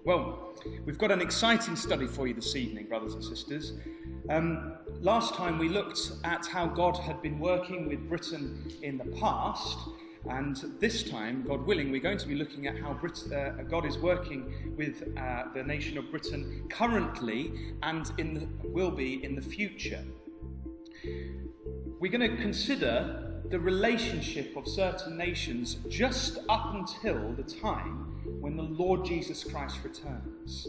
Well, we've got an exciting study for you this evening, brothers and sisters. Last time we looked at how God had been working with Britain in the past, and this time, God willing, we're going to be looking at how God is working with the nation of Britain currently and will be in the future. We're going to consider the relationship of certain nations just up until the time when the Lord Jesus Christ returns.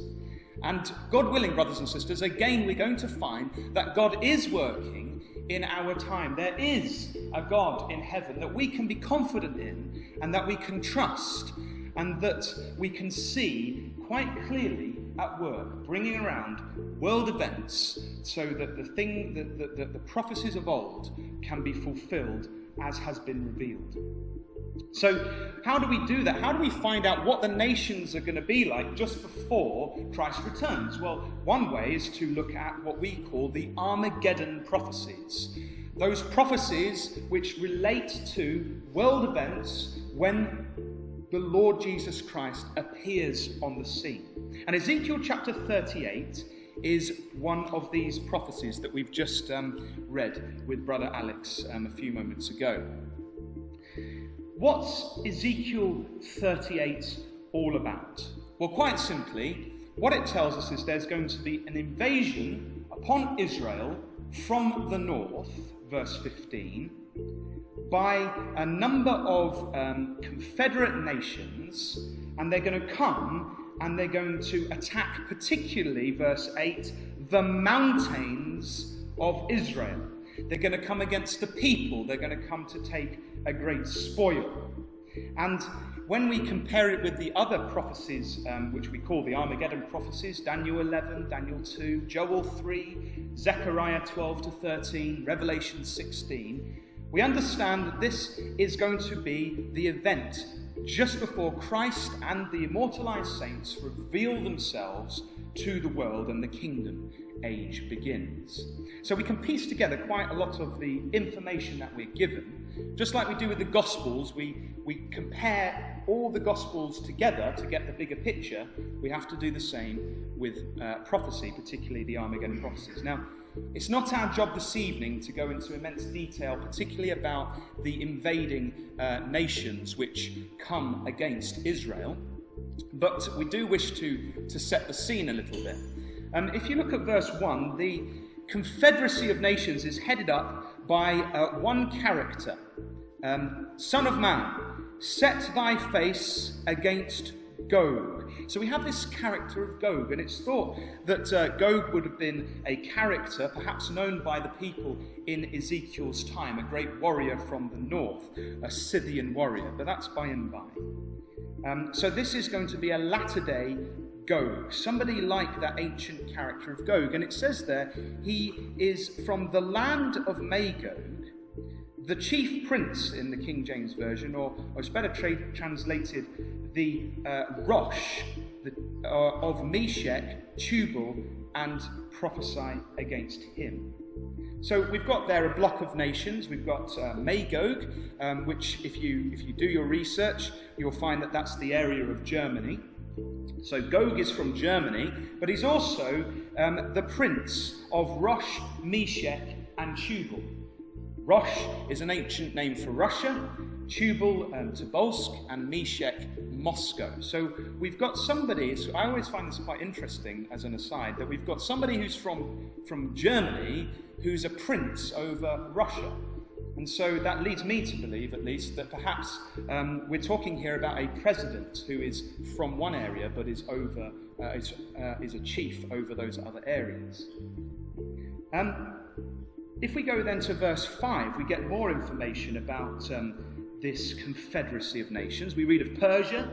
And God willing, brothers and sisters, again we're going to find that God is working in our time. There is a God in heaven that we can be confident in and that we can trust and that we can see quite clearly at work, bringing around world events so that the prophecies of old can be fulfilled as has been revealed. So how do we do that? How do we find out what the nations are going to be like just before Christ returns? Well, one way is to look at what we call the Armageddon prophecies. Those prophecies which relate to world events when the Lord Jesus Christ appears on the scene. And Ezekiel chapter 38 is one of these prophecies that we've just read with Brother Alex a few moments ago. What's Ezekiel 38 all about? Well, quite simply, what it tells us is there's going to be an invasion upon Israel from the north, verse 15, by a number of confederate nations, and they're going to come and they're going to attack, particularly, verse 8, the mountains of Israel. They're going to come against the people. They're going to come to take a great spoil. And when we compare it with the other prophecies, which we call the Armageddon prophecies, Daniel 11, Daniel 2, Joel 3, Zechariah 12 to 13, Revelation 16, we understand that this is going to be the event just before Christ and the immortalized saints reveal themselves to the world and the kingdom age begins. So we can piece together quite a lot of the information that we're given. Just like we do with the Gospels, we compare all the Gospels together to get the bigger picture. We have to do the same with prophecy, particularly the Armageddon prophecies. Now, it's not our job this evening to go into immense detail, particularly about the invading nations which come against Israel, but we do wish to set the scene a little bit. If you look at verse 1, the confederacy of nations is headed up by one character. Son of man, set thy face against Gog. So we have this character of Gog, and it's thought that Gog would have been a character perhaps known by the people in Ezekiel's time, a great warrior from the north, a Scythian warrior, but that's by and by. So this is going to be a latter-day Gog, somebody like that ancient character of Gog. And it says there, he is from the land of Magog, the chief prince in the King James Version, or it's better translated, the Rosh of Meshech, Tubal, and prophesy against him. So we've got there a block of nations. We've got Magog, which if you do your research, you'll find that that's the area of Germany. So Gog is from Germany, but he's also the prince of Rosh, Meshech, and Tubal. Rosh is an ancient name for Russia, Tubal, Tobolsk, and Meshech, Moscow. So we've got somebody, so I always find this quite interesting as an aside, that we've got somebody who's from Germany who's a prince over Russia. And so that leads me to believe, at least, that perhaps we're talking here about a president who is from one area but is a chief over those other areas. If we go then to verse 5, we get more information about this confederacy of nations. We read of Persia,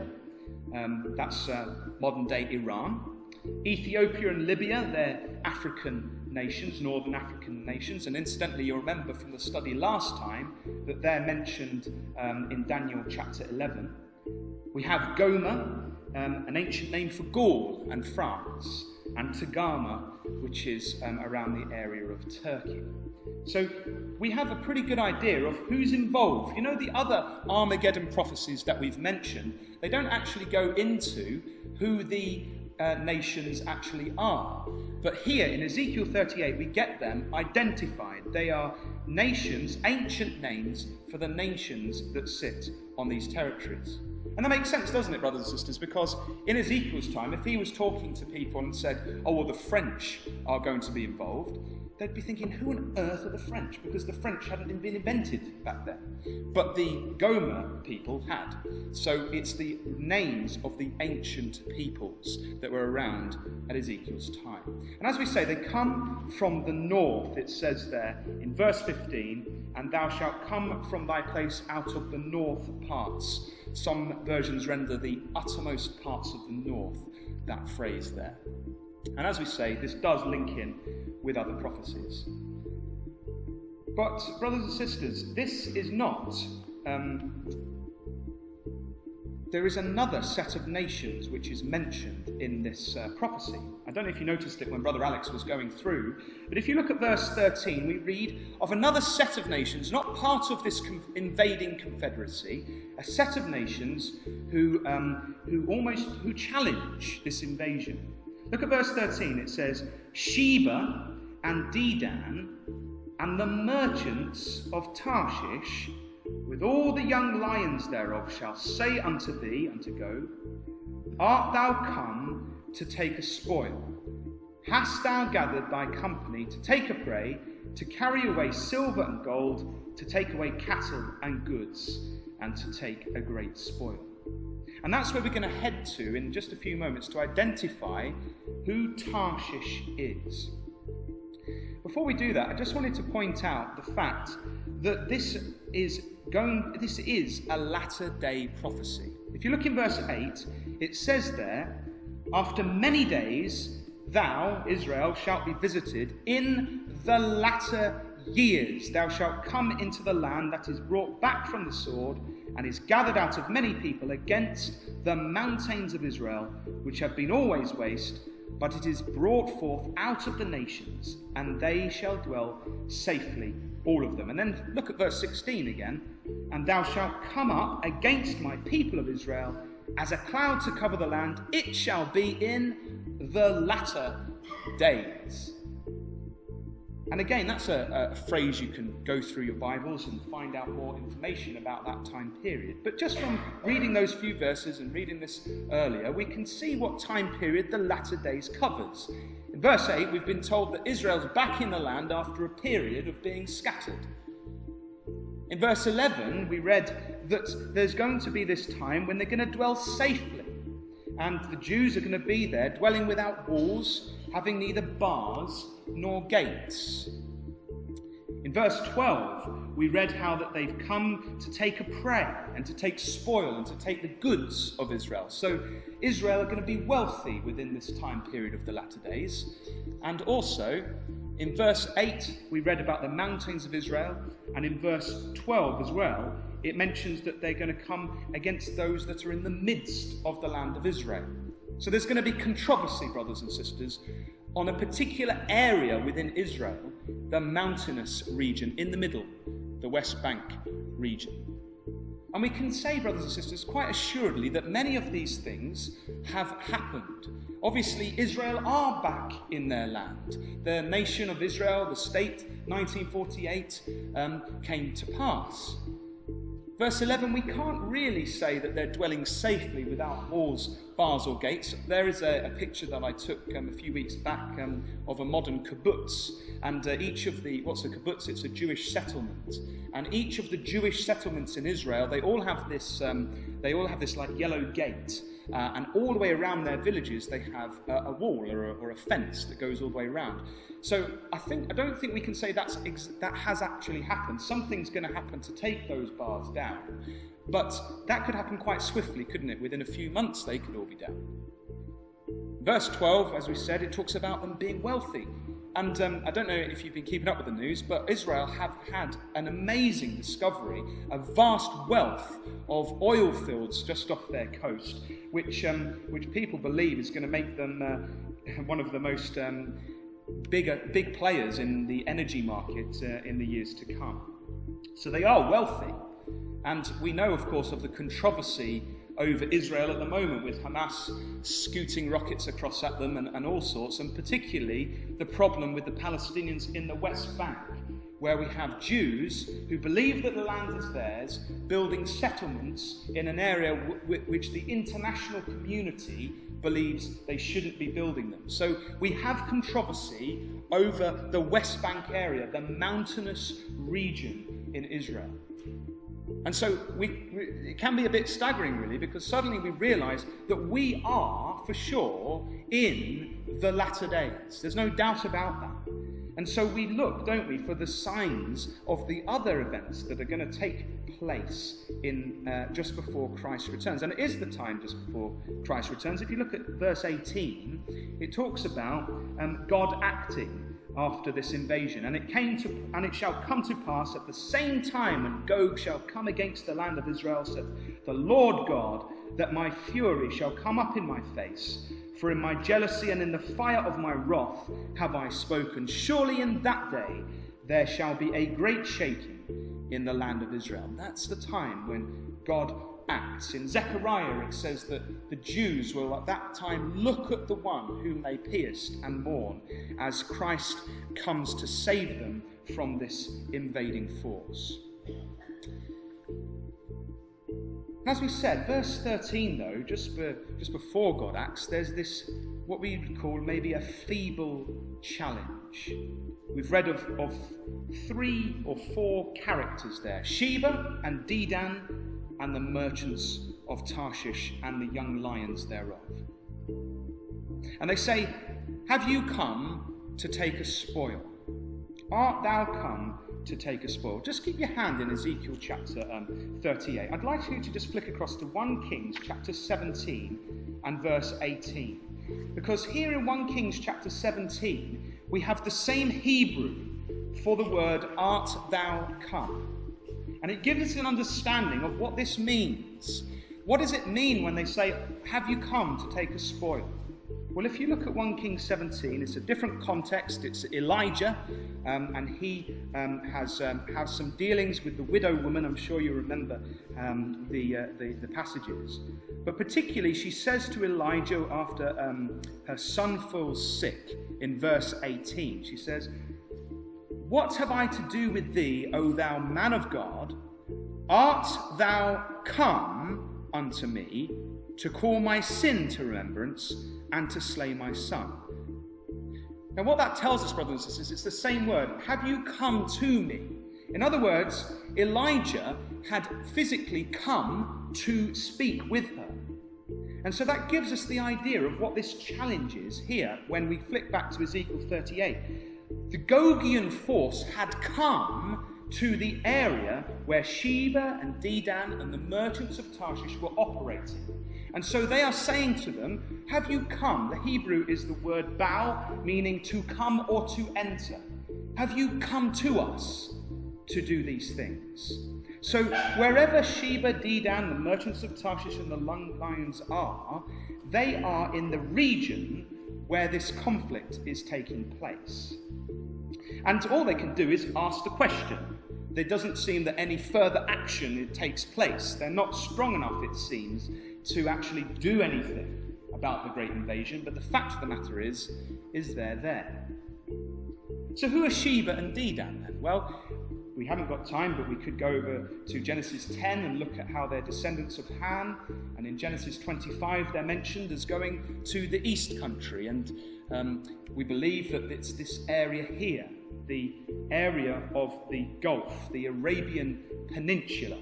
that's modern-day Iran. Ethiopia and Libya, they're African nations, northern African nations, and incidentally you'll remember from the study last time that they're mentioned in Daniel chapter 11. We have Gomer, an ancient name for Gaul and France, and Togarmah, which is around the area of Turkey. So we have a pretty good idea of who's involved. You know, the other Armageddon prophecies that we've mentioned, they don't actually go into who the nations actually are. But here in Ezekiel 38, we get them identified. They are nations, ancient names for the nations that sit on these territories. And that makes sense, doesn't it, brothers and sisters? Because in Ezekiel's time, if he was talking to people and said, oh, well, the French are going to be involved, they'd be thinking, who on earth are the French? Because the French hadn't been invented back then. But the Gomer people had. So it's the names of the ancient peoples that were around at Ezekiel's time. And as we say, they come from the north, it says there in verse 15, and thou shalt come from thy place out of the north parts. Some versions render the uttermost parts of the north, that phrase there. And as we say, this does link in with other prophecies. But, brothers and sisters, this is not... there is another set of nations which is mentioned in this prophecy. I don't know if you noticed it when Brother Alex was going through, but if you look at verse 13, we read of another set of nations, not part of this invading confederacy, a set of nations who challenge this invasion. Look at verse 13. It says, Sheba and Dedan and the merchants of Tarshish, with all the young lions thereof, shall say unto thee, unto go, art thou come to take a spoil? Hast thou gathered thy company to take a prey, to carry away silver and gold, to take away cattle and goods, and to take a great spoil? And that's where we're going to head to in just a few moments to identify who Tarshish is. Before we do that, I just wanted to point out the fact that this is a latter-day prophecy. If you look in verse 8, it says there, after many days, thou, Israel, shalt be visited in the latter years. Thou shalt come into the land that is brought back from the sword, and is gathered out of many people against the mountains of Israel, which have been always waste, but it is brought forth out of the nations, and they shall dwell safely, all of them. And then look at verse 16 again. And thou shalt come up against my people of Israel as a cloud to cover the land. It shall be in the latter days. And again, that's a phrase you can go through your Bibles and find out more information about that time period. But just from reading those few verses and reading this earlier, we can see what time period the latter days covers. In verse 8, we've been told that Israel's back in the land after a period of being scattered. In verse 11, we read that there's going to be this time when they're going to dwell safely. And the Jews are going to be there, dwelling without walls, having neither bars nor gates. In verse 12, we read how that they've come to take a prey and to take spoil and to take the goods of Israel. So Israel are going to be wealthy within this time period of the latter days. And also, in verse 8, we read about the mountains of Israel. And in verse 12 as well, it mentions that they're going to come against those that are in the midst of the land of Israel. So there's going to be controversy, brothers and sisters, on a particular area within Israel, the mountainous region in the middle, the West Bank region. And we can say, brothers and sisters, quite assuredly that many of these things have happened. Obviously, Israel are back in their land. The nation of Israel, the state, 1948, came to pass. Verse 11, we can't really say that they're dwelling safely without walls, bars or gates. There is a picture that I took a few weeks back of a modern kibbutz. And what's a kibbutz? It's a Jewish settlement. And each of the Jewish settlements in Israel, they all have this like yellow gate. And all the way around their villages, they have a wall or a fence that goes all the way around. So I don't think we can say that has actually happened. Something's going to happen to take those bars down. But that could happen quite swiftly, couldn't it? Within a few months, they could all be down. Verse 12, as we said, it talks about them being wealthy. And I don't know if you've been keeping up with the news, but Israel have had an amazing discovery, a vast wealth of oil fields just off their coast, which people believe is going to make them one of the most big players in the energy market in the years to come. So they are wealthy. And we know, of course, of the controversy over Israel at the moment, with Hamas scooting rockets across at them and all sorts, and particularly the problem with the Palestinians in the West Bank, where we have Jews who believe that the land is theirs, building settlements in an area which the international community believes they shouldn't be building them. So we have controversy over the West Bank area, the mountainous region in Israel. And so it can be a bit staggering, really, because suddenly we realise that we are, for sure, in the latter days. There's no doubt about that. And so we look, don't we, for the signs of the other events that are going to take place in just before Christ returns. And it is the time just before Christ returns. If you look at verse 18, it talks about God acting after this invasion. And it shall come to pass at the same time when Gog shall come against the land of Israel, saith the Lord God, that my fury shall come up in my face. For in my jealousy and in the fire of my wrath have I spoken. Surely in that day there shall be a great shaking in the land of Israel. That's the time when God acts. In Zechariah it says that the Jews will at that time look at the one whom they pierced and mourn as Christ comes to save them from this invading force. As we said, verse 13, though, just before God acts, there's this, what we would call maybe a feeble challenge. We've read of 3 or 4 characters there: Sheba and Dedan and the merchants of Tarshish and the young lions thereof. And they say, have you come to take a spoil? Art thou come to take a spoil? Just keep your hand in Ezekiel chapter 38. I'd like you to just flick across to 1 Kings chapter 17 and verse 18. Because here in 1 Kings chapter 17, we have the same Hebrew for the word art thou come. And it gives us an understanding of what this means. What does it mean when they say, have you come to take a spoil? Well, if you look at 1 Kings 17, it's a different context. It's Elijah, and he has some dealings with the widow woman. I'm sure you remember the passages. But particularly, she says to Elijah after her son falls sick in verse 18, she says, what have I to do with thee, O thou man of God? Art thou come unto me to call my sin to remembrance and to slay my son? Now what that tells us, brothers and sisters, it's the same word. Have you come to me? In other words, Elijah had physically come to speak with her. And so that gives us the idea of what this challenge is here when we flick back to Ezekiel 38. The Gogian force had come to the area where Sheba and Dedan and the merchants of Tarshish were operating. And so they are saying to them, have you come? The Hebrew is the word bao, meaning to come or to enter. Have you come to us to do these things? So wherever Sheba, Dedan, the merchants of Tarshish and the lions are, they are in the region where this conflict is taking place. And all they can do is ask the question. There doesn't seem that any further action takes place. They're not strong enough, it seems, to actually do anything about the great invasion. But the fact of the matter is they're there. So who are Sheba and Dedan then? Well, we haven't got time, but we could go over to Genesis 10 and look at how they're descendants of Ham. And in Genesis 25, they're mentioned as going to the east country. And we believe that it's this area here, the area of the Gulf, the Arabian Peninsula.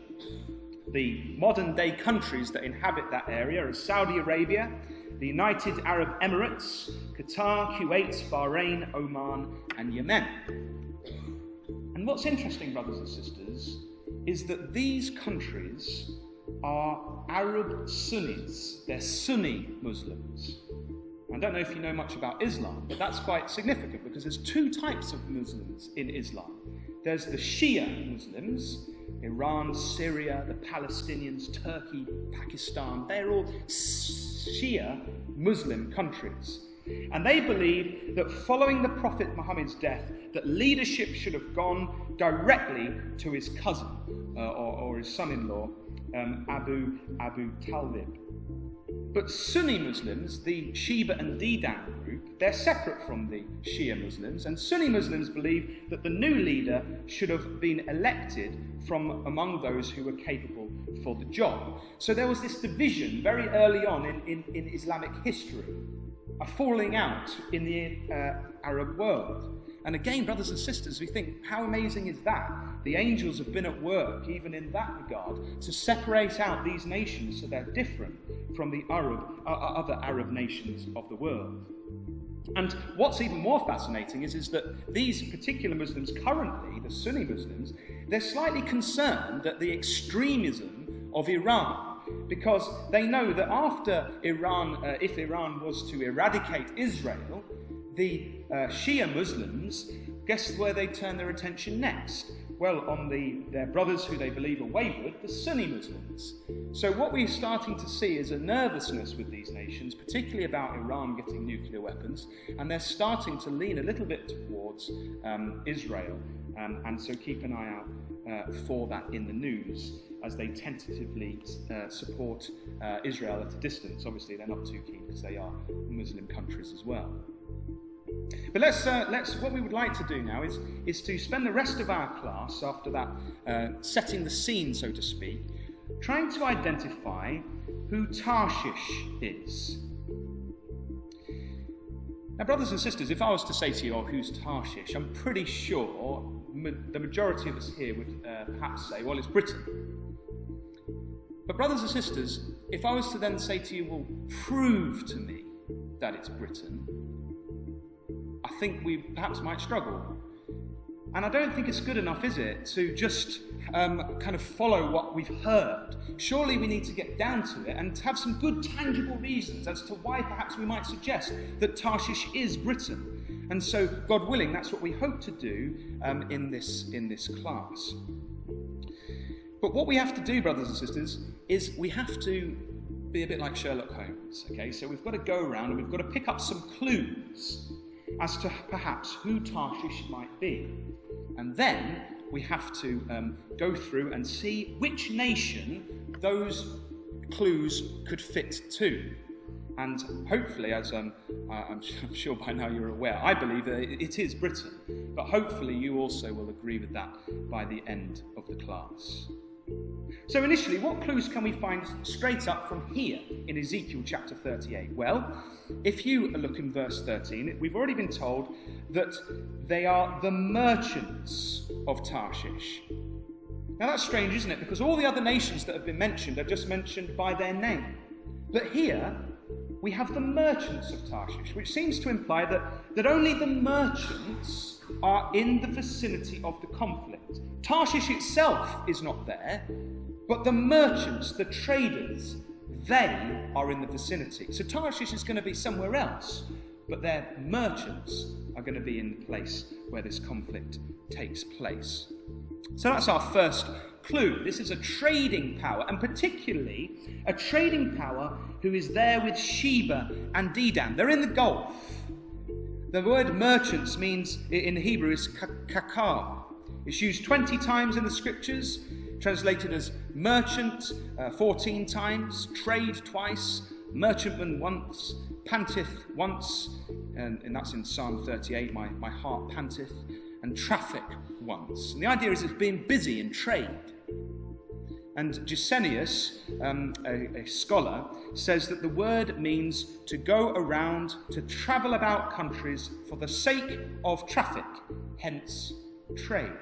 The modern-day countries that inhabit that area are Saudi Arabia, the United Arab Emirates, Qatar, Kuwait, Bahrain, Oman, and Yemen. And what's interesting, brothers and sisters, is that these countries are Arab Sunnis. They're Sunni Muslims. I don't know if you know much about Islam, but that's quite significant because there's 2 types of Muslims in Islam. There's the Shia Muslims, Iran, Syria, the Palestinians, Turkey, Pakistan. They're all Shia Muslim countries. And they believe that following the Prophet Muhammad's death, that leadership should have gone directly to his cousin or his son-in-law, Abu Talib. But Sunni Muslims, the Sheba and Dedan group, they're separate from the Shia Muslims, and Sunni Muslims believe that the new leader should have been elected from among those who were capable for the job. So there was this division very early on in Islamic history, a falling out in the Arab world. And again, brothers and sisters, we think, how amazing is that? The angels have been at work, even in that regard, to separate out these nations so they're different from the other Arab nations of the world. And what's even more fascinating is that these particular Muslims currently, the Sunni Muslims, they're slightly concerned at the extremism of Iran, because they know that after Iran, if Iran was to eradicate Israel, the Shia Muslims, guess where they turn their attention next? Well, on their brothers who they believe are wayward, the Sunni Muslims. So what we're starting to see is a nervousness with these nations, particularly about Iran getting nuclear weapons, and they're starting to lean a little bit towards Israel. And so keep an eye out for that in the news as they tentatively support Israel at a distance. Obviously, they're not too keen because they are Muslim countries as well. But let's what we would like to do now is to spend the rest of our class, after that setting the scene, so to speak, trying to identify who Tarshish is. Now, brothers and sisters, if I was to say to you, oh, who's Tarshish? I'm pretty sure the majority of us here would perhaps say, well, it's Britain. But brothers and sisters, if I was to then say to you, well, prove to me that it's Britain, I think we perhaps might struggle. And I don't think it's good enough, is it, to just kind of follow what we've heard. Surely we need to get down to it and to have some good tangible reasons as to why perhaps we might suggest that Tarshish is Britain. And so, God willing, that's what we hope to do in this class. But what we have to do, brothers and sisters, is we have to be a bit like Sherlock Holmes. Okay, so we've got to go around and we've got to pick up some clues as to perhaps who Tarshish might be. And then we have to go through and see which nation those clues could fit to. And hopefully, as I'm sure by now you're aware, I believe that it is Britain. But hopefully you also will agree with that by the end of the class. So initially, what clues can we find straight up from here in Ezekiel chapter 38? Well, if you look in verse 13, we've already been told that they are the merchants of Tarshish. Now that's strange, isn't it? Because all the other nations that have been mentioned are just mentioned by their name. But here, we have the merchants of Tarshish, which seems to imply that only the merchants are in the vicinity of the conflict. Tarshish itself is not there, but the merchants, the traders, they are in the vicinity. So Tarshish is going to be somewhere else, but their merchants are going to be in the place where this conflict takes place. So that's our first clue. This is a trading power, and particularly a trading power who is there with Sheba and Dedan. They're in the Gulf. The word merchants means, in Hebrew, is kakar. It's used 20 times in the scriptures, translated as merchant 14 times, trade twice, merchantman once, panteth once, and that's in Psalm 38, my heart panteth, and traffic once. And the idea is it's being busy in trade. And Gesenius, a scholar, says that the word means to go around, to travel about countries for the sake of traffic, hence trade.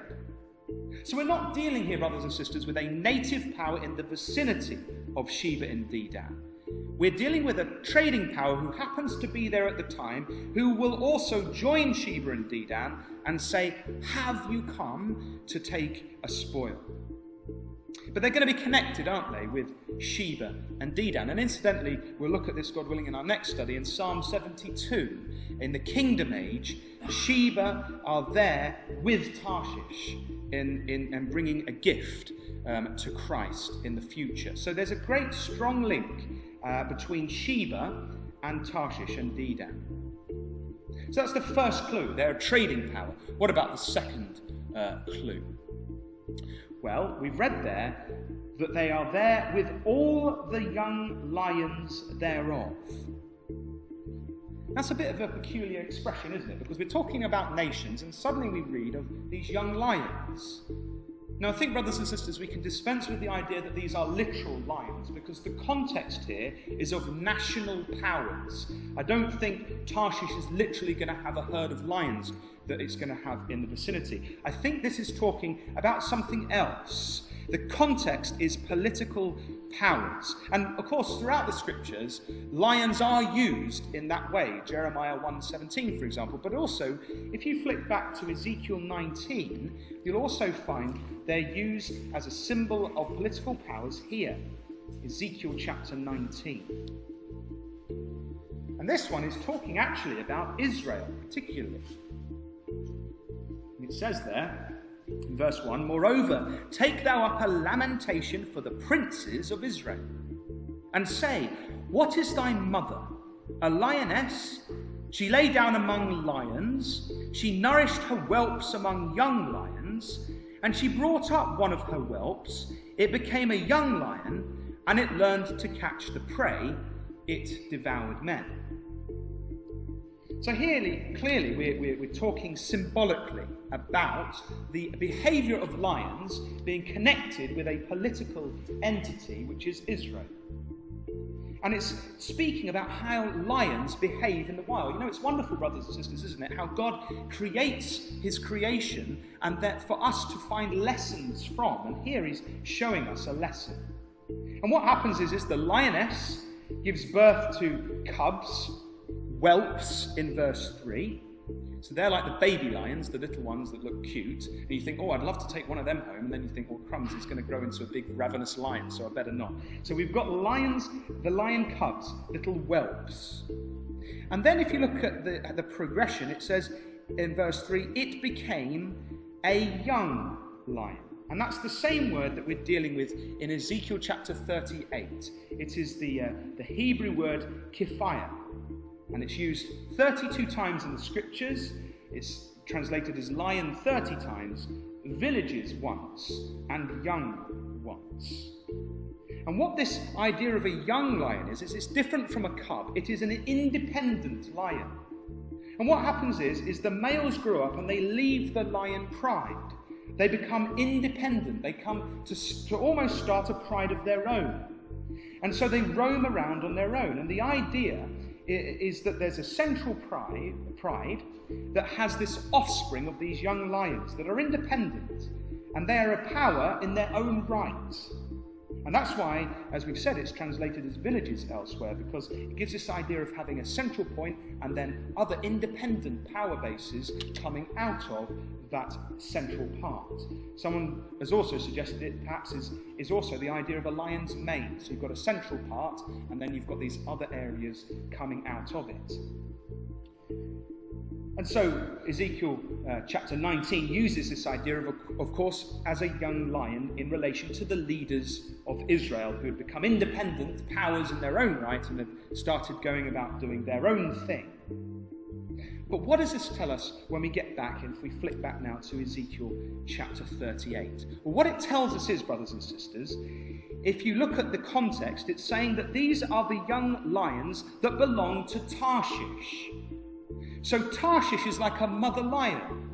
So we're not dealing here, brothers and sisters, with a native power in the vicinity of Sheba and Dedan. We're dealing with a trading power who happens to be there at the time, who will also join Sheba and Dedan and say, have you come to take a spoil? But they're going to be connected, aren't they, with Sheba and Dedan. And incidentally, we'll look at this, God willing, in our next study in Psalm 72. In the Kingdom Age, Sheba are there with Tarshish in bringing a gift to Christ in the future. So there's a great strong link between Sheba and Tarshish and Dedan. So that's the first clue. They're a trading power. What about the second clue? Well, we've read there that they are there with all the young lions thereof. That's a bit of a peculiar expression, isn't it? Because we're talking about nations, and suddenly we read of these young lions. Now, I think, brothers and sisters, we can dispense with the idea that these are literal lions, because the context here is of national powers. I don't think Tarshish is literally going to have a herd of lions that it's going to have in the vicinity. I think this is talking about something else. The context is political powers. And of course, throughout the scriptures, lions are used in that way. Jeremiah 1:17, for example. But also, if you flick back to Ezekiel 19, you'll also find they're used as a symbol of political powers here. Ezekiel chapter 19. And this one is talking actually about Israel, particularly. It says there, in verse 1, "Moreover, take thou up a lamentation for the princes of Israel, and say, What is thy mother? A lioness? She lay down among lions. She nourished her whelps among young lions. And she brought up one of her whelps. It became a young lion, and it learned to catch the prey. It devoured men." So here, clearly, we're talking symbolically about the behaviour of lions being connected with a political entity, which is Israel. And it's speaking about how lions behave in the wild. You know, it's wonderful, brothers and sisters, isn't it? How God creates his creation, and that for us to find lessons from. And here he's showing us a lesson. And what happens is the lioness gives birth to cubs, whelps in verse 3. So they're like the baby lions, the little ones that look cute. And you think, I'd love to take one of them home. And then you think, crumbs, it's going to grow into a big ravenous lion, so I better not. So we've got lions, the lion cubs, little whelps. And then if you look at the progression, it says in verse 3, "It became a young lion." And that's the same word that we're dealing with in Ezekiel chapter 38. It is the Hebrew word kiphaya. And it's used 32 times in the scriptures. It's translated as lion 30 times, villages once, and young once. And what this idea of a young lion is it's different from a cub. It is an independent lion. And what happens is the males grow up and they leave the lion pride. They become independent. They come to almost start a pride of their own. And so they roam around on their own. And the idea is that there's a central pride that has this offspring of these young lions that are independent, and they are a power in their own right. And that's why, as we've said, it's translated as villages elsewhere, because it gives this idea of having a central point and then other independent power bases coming out of that central part. Someone has also suggested it perhaps is also the idea of a lion's mane. So you've got a central part and then you've got these other areas coming out of it. And so Ezekiel chapter 19 uses this idea of course, as a young lion in relation to the leaders of Israel who had become independent powers in their own right and had started going about doing their own thing. But what does this tell us when we get back, and if we flip back now to Ezekiel chapter 38? Well, what it tells us is, brothers and sisters, if you look at the context, it's saying that these are the young lions that belong to Tarshish. So Tarshish is like a mother lion.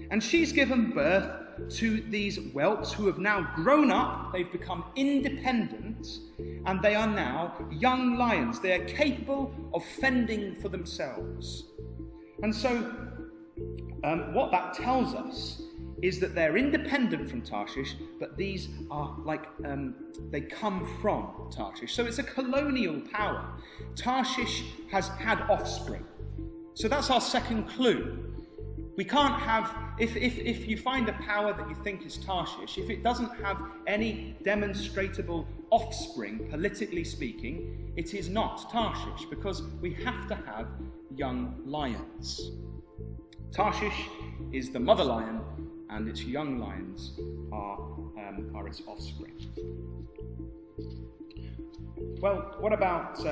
And she's given birth to these whelps who have now grown up, they've become independent, and they are now young lions. They are capable of fending for themselves. And so what that tells us is that they're independent from Tarshish, but these are they come from Tarshish. So it's a colonial power. Tarshish has had offspring. So that's our second clue. We can't have, if you find a power that you think is Tarshish, if it doesn't have any demonstrable offspring, politically speaking, it is not Tarshish, because we have to have young lions. Tarshish is the mother lion, and its young lions are its offspring. Well, what about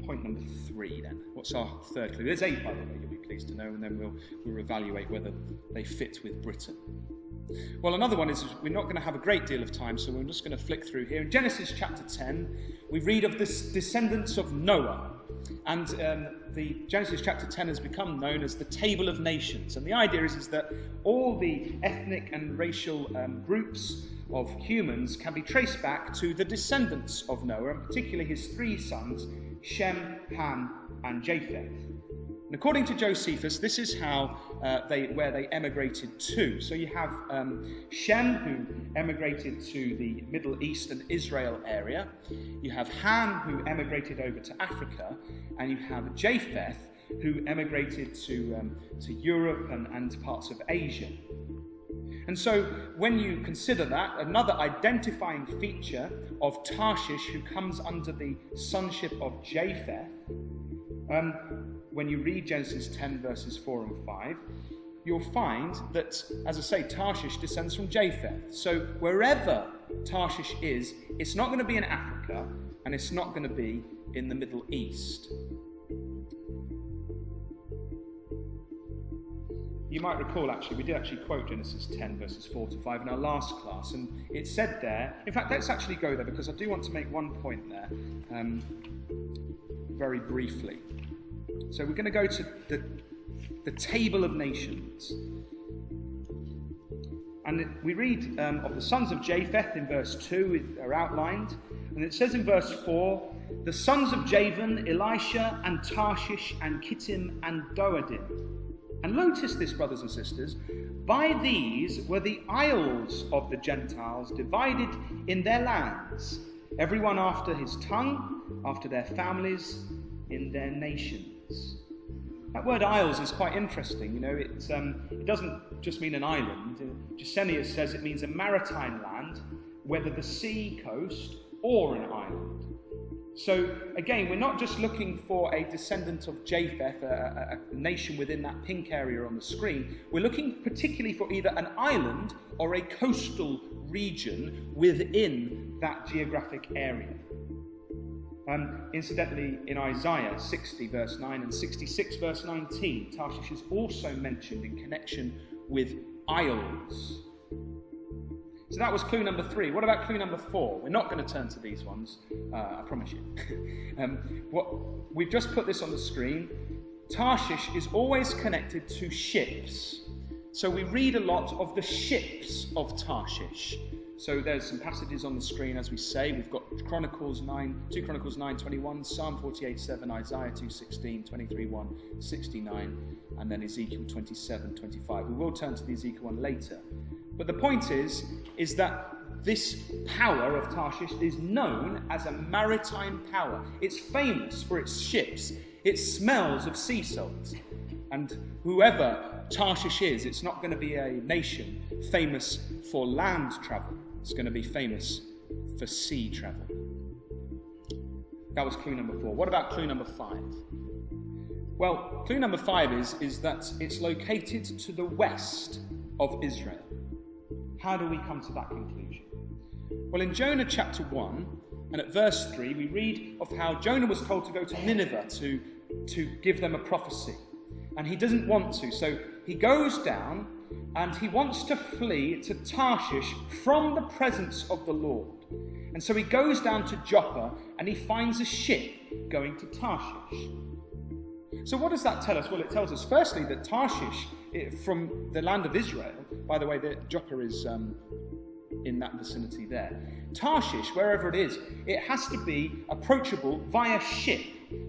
point number 3 then? What's our third clue? There's 8, by the way, you'll be pleased to know, and then we'll evaluate whether they fit with Britain. Well, another one is we're not going to have a great deal of time, so we're just going to flick through here. In Genesis chapter 10, we read of the descendants of Noah. And the Genesis chapter 10 has become known as the Table of Nations. And the idea is that all the ethnic and racial groups of humans can be traced back to the descendants of Noah, and particularly his three sons, Shem, Ham, and Japheth. And according to Josephus, this is how where they emigrated to. So you have Shem, who emigrated to the Middle East and Israel area. You have Ham, who emigrated over to Africa. And you have Japheth, who emigrated to Europe and parts of Asia. And so when you consider that, another identifying feature of Tarshish, who comes under the sonship of Japheth, when you read Genesis 10 verses 4 and 5, you'll find that, as I say, Tarshish descends from Japheth. So wherever Tarshish is, it's not going to be in Africa, and it's not going to be in the Middle East. You might recall, actually, we did actually quote Genesis 10 verses 4 to 5 in our last class, and it said there, in fact, let's actually go there, because I do want to make one point there, very briefly. So we're going to go to the Table of Nations. And we read of the sons of Japheth in verse 2 are outlined. And it says in verse 4, the sons of Javan, Elisha, and Tarshish, and Kittim, and Doadim. And notice this, brothers and sisters, by these were the isles of the Gentiles divided in their lands, everyone after his tongue, after their families, in their nations. That word isles is quite interesting. You know, it doesn't just mean an island. Gesenius says it means a maritime land, whether the sea coast or an island. So again, we're not just looking for a descendant of Japheth, a nation within that pink area on the screen. We're looking particularly for either an island or a coastal region within that geographic area. Incidentally, in Isaiah 60 verse 9 and 66 verse 19, Tarshish is also mentioned in connection with isles. So that was clue number 3. What about clue number 4? We're not going to turn to these ones, I promise you. We've just put this on the screen. Tarshish is always connected to ships. So we read a lot of the ships of Tarshish. So there's some passages on the screen, as we say. We've got 2 Chronicles 9:21, Psalm 48:7, Isaiah 2:16, 23:1, 69, and then Ezekiel 27:25. We will turn to the Ezekiel one later. But the point is that this power of Tarshish is known as a maritime power. It's famous for its ships. It smells of sea salt. And whoever Tarshish is, it's not going to be a nation famous for land travel. It's going to be famous for sea travel. That was clue number 4. What about clue number 5? Well, clue number 5 is that it's located to the west of Israel. How do we come to that conclusion? Well, in Jonah chapter 1 and at verse 3, we read of how Jonah was told to go to Nineveh to give them a prophecy. And he doesn't want to, so he goes down and he wants to flee to Tarshish from the presence of the Lord. And so he goes down to Joppa and he finds a ship going to Tarshish. So what does that tell us? Well, it tells us firstly that Tarshish, from the land of Israel, by the way, Joppa is in that vicinity there. Tarshish, wherever it is, it has to be approachable via ship.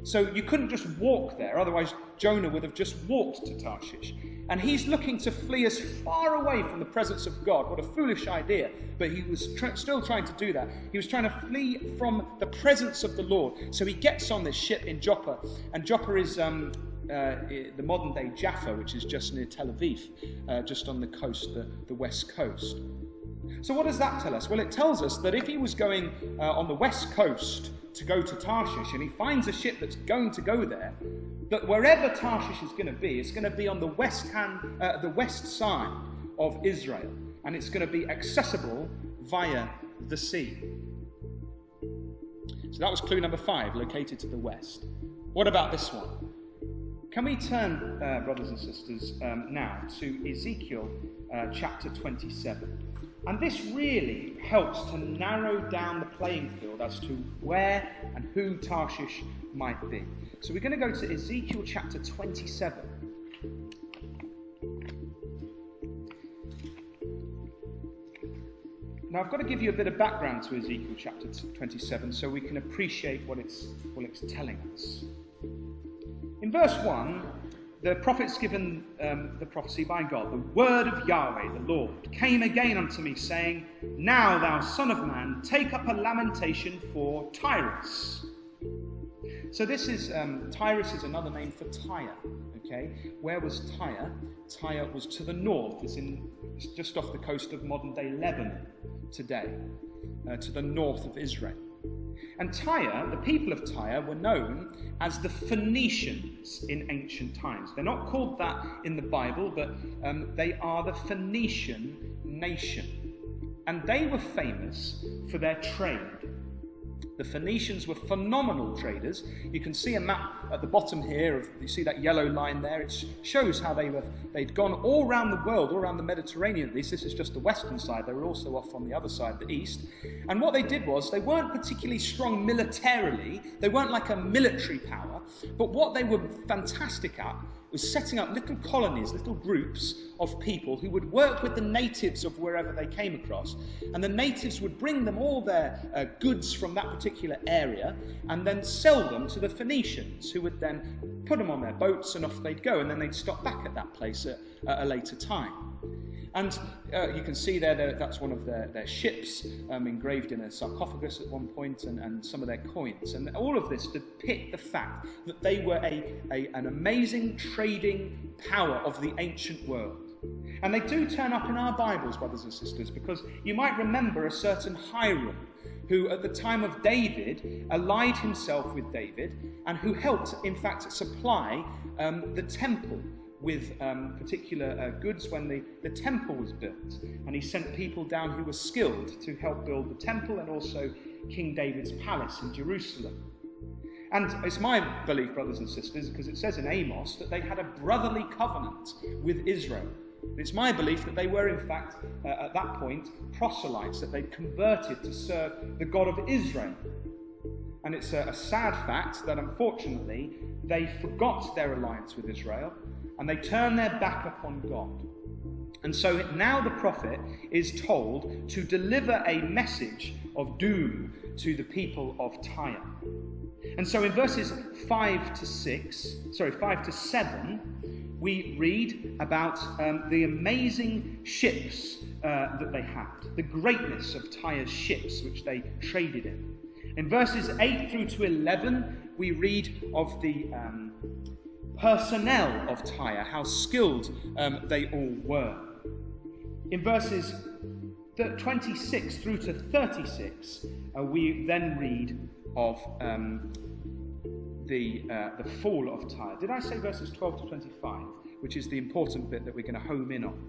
So you couldn't just walk there, otherwise Jonah would have just walked to Tarshish. And he's looking to flee as far away from the presence of God. What a foolish idea. But he was still trying to do that. He was trying to flee from the presence of the Lord. So he gets on this ship in Joppa. And Joppa is the modern day Jaffa, which is just near Tel Aviv, just on the coast, the west coast. So what does that tell us? Well, it tells us that if he was going on the west coast to go to Tarshish and he finds a ship that's going to go there, that wherever Tarshish is going to be, it's going to be on the west side of Israel, and it's going to be accessible via the sea. So that was clue number 5, located to the west. What about this one? Can we turn, brothers and sisters, now to Ezekiel chapter 27? And this really helps to narrow down the playing field as to where and who Tarshish might be. So we're going to go to Ezekiel chapter 27. Now I've got to give you a bit of background to Ezekiel chapter 27 so we can appreciate what it's telling us. In verse 1, the prophet's given the prophecy by God. The word of Yahweh, the Lord, came again unto me, saying, Now, thou son of man, take up a lamentation for Tyrus. So this is, Tyrus is another name for Tyre. Okay, where was Tyre? Tyre was to the north. It's just off the coast of modern-day Lebanon today, to the north of Israel. And Tyre, the people of Tyre, were known as the Phoenicians in ancient times. They're not called that in the Bible, but they are the Phoenician nation. And they were famous for their trade. The Phoenicians were phenomenal traders. You can see a map at the bottom here. You see that yellow line there. It shows how they'd gone all around the world, all around the Mediterranean at least. This is just the western side. They were also off on the other side, the east. And what they did was, they weren't particularly strong militarily. They weren't like a military power. But what they were fantastic at was setting up little colonies, little groups of people who would work with the natives of wherever they came across, and the natives would bring them all their goods from that particular area and then sell them to the Phoenicians, who would then put them on their boats and off they'd go, and then they'd stop back at that place at a later time. And you can see there that's one of their ships engraved in a sarcophagus at one point, and some of their coins. And all of this depict the fact that they were an amazing trading power of the ancient world. And they do turn up in our Bibles, brothers and sisters, because you might remember a certain Hiram, who at the time of David allied himself with David, and who helped, in fact, supply the temple with particular goods when the temple was built. And he sent people down who were skilled to help build the temple, and also King David's palace in Jerusalem. And it's my belief, brothers and sisters, because it says in Amos that they had a brotherly covenant with Israel. It's my belief that they were, in fact, at that point, proselytes, that they converted to serve the God of Israel. And it's a sad fact that, unfortunately, they forgot their alliance with Israel, and they turned their back upon God. And so now the prophet is told to deliver a message of doom to the people of Tyre. And so in verses 5 to 7, we read about the amazing ships that they had, the greatness of Tyre's ships which they traded in. In verses 8 through to 11, we read of the personnel of Tyre, how skilled they all were. In verses 26 through to 36, we then read of the fall of Tyre. Did I say verses 12 to 25, which is the important bit that we're going to home in on?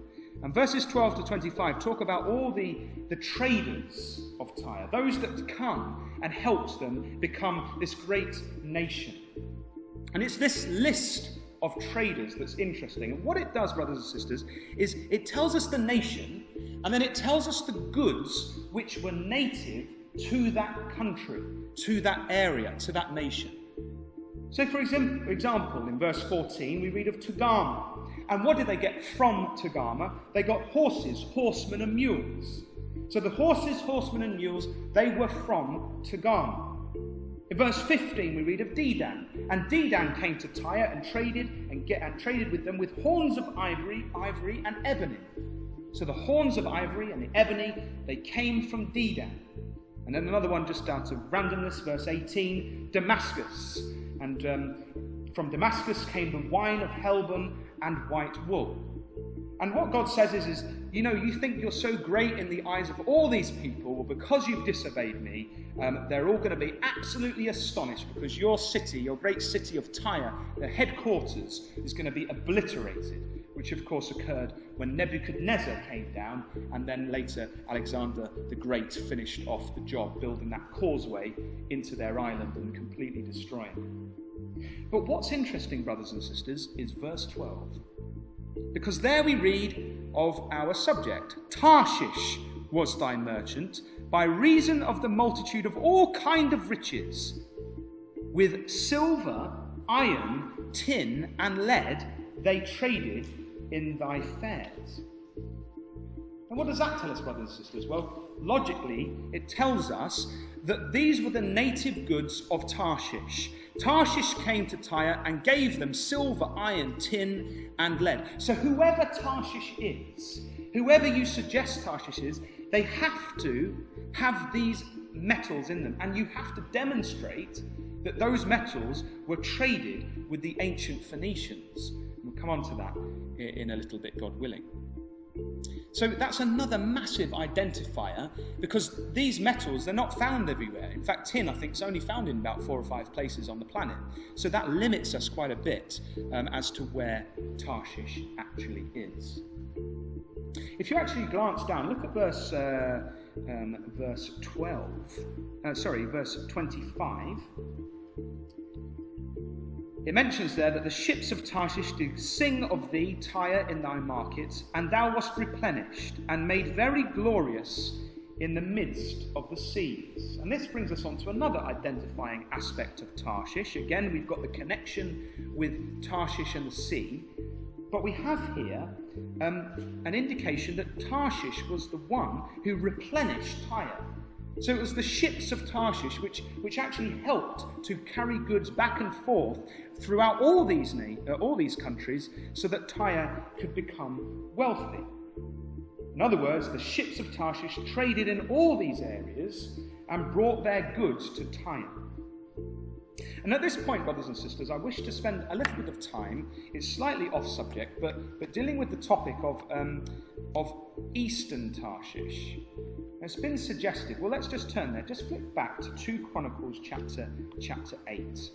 And verses 12 to 25 talk about all the traders of Tyre, those that come and helped them become this great nation. And it's this list of traders that's interesting. And what it does, brothers and sisters, is it tells us the nation, and then it tells us the goods which were native to that country, to that area, to that nation. So, for example, in verse 14, we read of Togarmah. And what did they get from Togarmah? They got horses, horsemen, and mules. So the horses, horsemen, and mules, they were from Togarmah. In verse 15, we read of Dedan. And Dedan came to Tyre and traded with them with horns of ivory, and ebony. So the horns of ivory and the ebony, they came from Dedan. And then another one just out of randomness, verse 18, Damascus. And from Damascus came the wine of Helbon and white wool. And what God says is, you think you're so great in the eyes of all these people. Well, because you've disobeyed me, they're all going to be absolutely astonished, because your city, your great city of Tyre, the headquarters, is going to be obliterated, which of course occurred when Nebuchadnezzar came down, and then later Alexander the Great finished off the job, building that causeway into their island and completely destroying it. But what's interesting, brothers and sisters, is verse 12. Because there we read of our subject. Tarshish was thy merchant, by reason of the multitude of all kind of riches. With silver, iron, tin, and lead they traded in thy fairs. And what does that tell us, brothers and sisters? Well, logically, it tells us that these were the native goods of Tarshish. Tarshish came to Tyre and gave them silver, iron, tin, and lead. So whoever Tarshish is, whoever you suggest Tarshish is, they have to have these metals in them. And you have to demonstrate that those metals were traded with the ancient Phoenicians. We'll come on to that in a little bit, God willing. So that's another massive identifier, because these metals, they're not found everywhere. In fact, tin, I think, is only found in about 4 or 5 places on the planet. So that limits us quite a bit as to where Tarshish actually is. If you actually glance down, look at verse 25. It mentions there that the ships of Tarshish do sing of thee, Tyre, in thy markets, and thou wast replenished and made very glorious in the midst of the seas. And this brings us on to another identifying aspect of Tarshish. Again, we've got the connection with Tarshish and the sea, but we have here an indication that Tarshish was the one who replenished Tyre. So it was the ships of Tarshish which actually helped to carry goods back and forth throughout all these countries, so that Tyre could become wealthy. In other words, the ships of Tarshish traded in all these areas and brought their goods to Tyre. And at this point, brothers and sisters, I wish to spend a little bit of time, it's slightly off subject, but dealing with the topic of Eastern Tarshish. It's been suggested, well, let's just turn there, just flip back to 2 Chronicles chapter 8.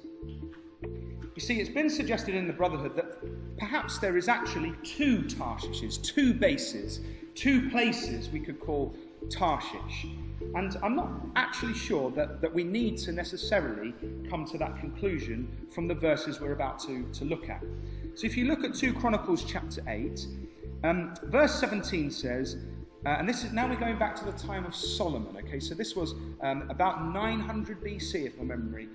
You see, it's been suggested in the Brotherhood that perhaps there is actually 2 Tarshishes, 2 bases, 2 places we could call Tarshish. And I'm not actually sure that we need to necessarily come to that conclusion from the verses we're about to look at. So if you look at 2 Chronicles chapter 8, verse 17 says, and this is now we're going back to the time of Solomon. Okay, so this was about 900 BC, if my memory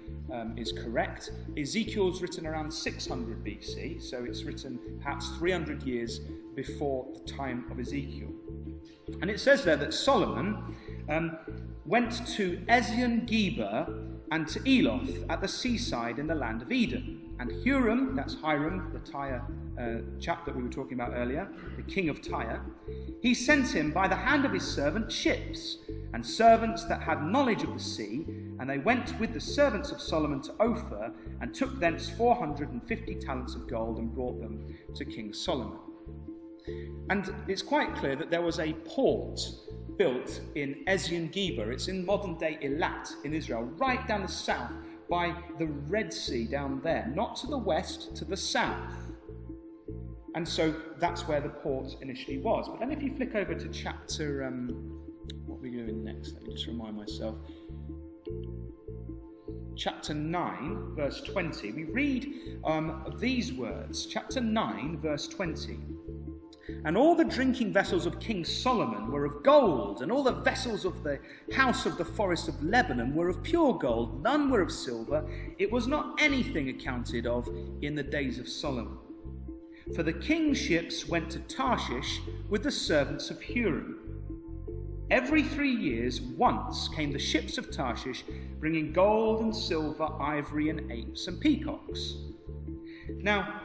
is correct. Ezekiel's written around 600 BC, so it's written perhaps 300 years before the time of Ezekiel. And it says there that Solomon went to Ezion-Geber and to Eloth at the seaside in the land of Eden. And Huram, that's Hiram, the Tyre chap that we were talking about earlier, the king of Tyre, he sent him by the hand of his servant ships, and servants that had knowledge of the sea, and they went with the servants of Solomon to Ophir, and took thence 450 talents of gold, and brought them to King Solomon. And it's quite clear that there was a port built in Ezion-Geber. It's in modern-day Eilat in Israel, right down the south by the Red Sea down there, not to the west, to the south. And so that's where the port initially was. But then if you flick over to chapter, what are we doing next? Let me just remind myself. Chapter 9, verse 20, we read these words. Chapter 9, verse 20. And all the drinking vessels of King Solomon were of gold, and all the vessels of the house of the forest of Lebanon were of pure gold. None were of silver. It was not anything accounted of in the days of Solomon. For the king's ships went to Tarshish with the servants of Huram. Every 3 years once came the ships of Tarshish, bringing gold and silver, ivory and apes and peacocks. Now,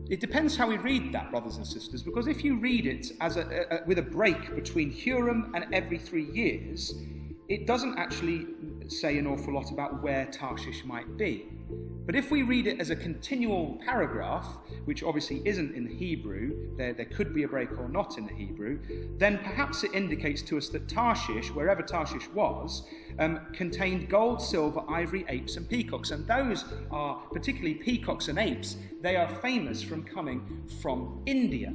it depends how we read that, brothers and sisters, because if you read it as with a break between Huram and every 3 years, it doesn't actually say an awful lot about where Tarshish might be. But if we read it as a continual paragraph, which obviously isn't in the Hebrew, there could be a break or not in the Hebrew, then perhaps it indicates to us that Tarshish, wherever Tarshish was, contained gold, silver, ivory, apes and peacocks. And those are, particularly peacocks and apes, they are famous from coming from India.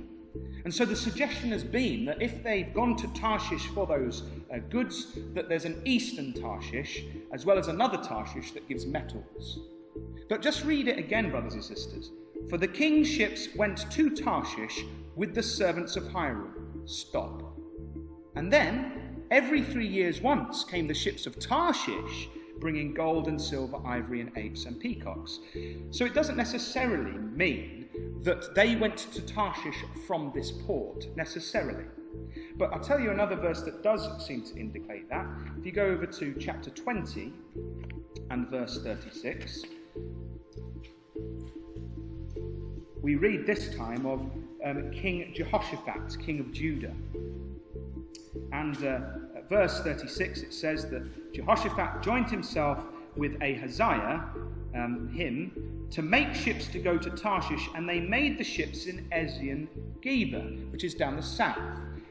And so the suggestion has been that if they've gone to Tarshish for those goods, that there's an eastern Tarshish, as well as another Tarshish that gives metals. But just read it again, brothers and sisters. For the king's ships went to Tarshish with the servants of Hiram. Stop. And then, every 3 years once came the ships of Tarshish, bringing gold and silver, ivory and apes and peacocks. So it doesn't necessarily mean that they went to Tarshish from this port, necessarily. But I'll tell you another verse that does seem to indicate that. If you go over to chapter 20 and verse 36, we read this time of King Jehoshaphat, king of Judah. And at verse 36 it says that Jehoshaphat joined himself with Ahaziah, him, to make ships to go to Tarshish, and they made the ships in Ezion-Geber, which is down the south,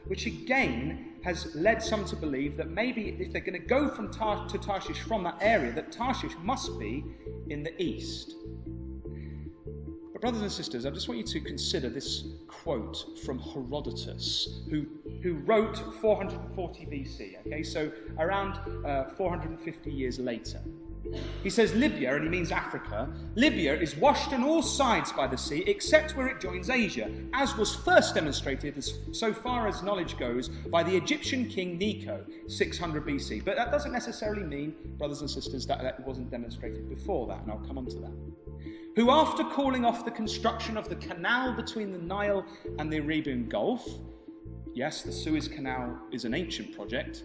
which again has led some to believe that maybe if they're going to go from to Tarshish from that area, that Tarshish must be in the east. But brothers and sisters, I just want you to consider this quote from Herodotus, who wrote 440 BC, okay, so around 450 years later. He says Libya, and he means Africa, Libya is washed on all sides by the sea except where it joins Asia, as was first demonstrated, so far as knowledge goes, by the Egyptian king Necho, 600 BC. But that doesn't necessarily mean, brothers and sisters, that it wasn't demonstrated before that, and I'll come on to that. Who, after calling off the construction of the canal between the Nile and the Arabian Gulf, yes, the Suez Canal is an ancient project,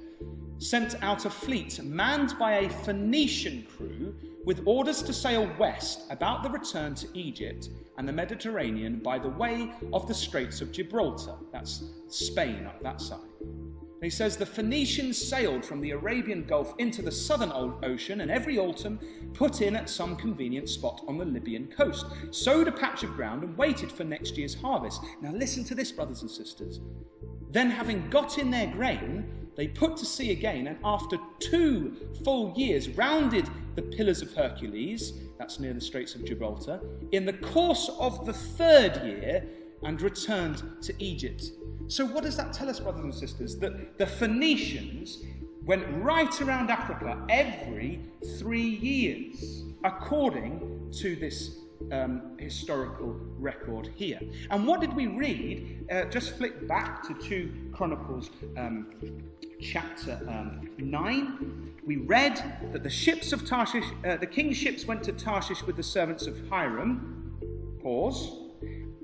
sent out a fleet manned by a Phoenician crew with orders to sail west about the return to Egypt and the Mediterranean by the way of the Straits of Gibraltar. That's Spain up that side. And he says the Phoenicians sailed from the Arabian Gulf into the southern ocean, and every autumn put in at some convenient spot on the Libyan coast, sowed a patch of ground and waited for next year's harvest. Now listen to this, brothers and sisters. Then, having got in their grain, they put to sea again, and after 2 full years rounded the Pillars of Hercules, that's near the Straits of Gibraltar, in the course of the 3rd year, and returned to Egypt. So what does that tell us, brothers and sisters? That the Phoenicians went right around Africa every 3 years, according to this historical record here. And what did we read? Just flick back to 2 Chronicles chapter 9. We read that the ships of Tarshish, the king's ships went to Tarshish with the servants of Hiram. Pause.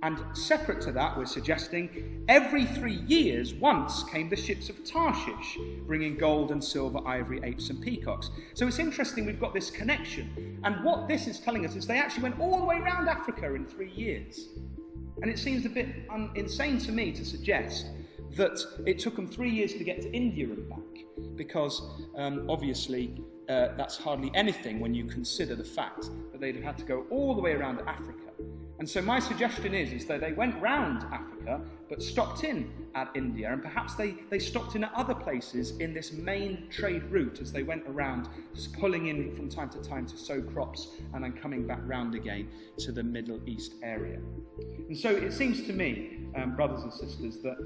And separate to that, we're suggesting every 3 years once came the ships of Tarshish, bringing gold and silver, ivory, apes and peacocks. So it's interesting we've got this connection. And what this is telling us is they actually went all the way around Africa in 3 years. And it seems a bit insane to me to suggest that it took them 3 years to get to India and back, because obviously that's hardly anything when you consider the fact that they'd have had to go all the way around Africa. And so my suggestion is that they went round Africa, but stopped in at India, and perhaps they stopped in at other places in this main trade route as they went around, pulling in from time to time to sow crops, and then coming back round again to the Middle East area. And so it seems to me, brothers and sisters, that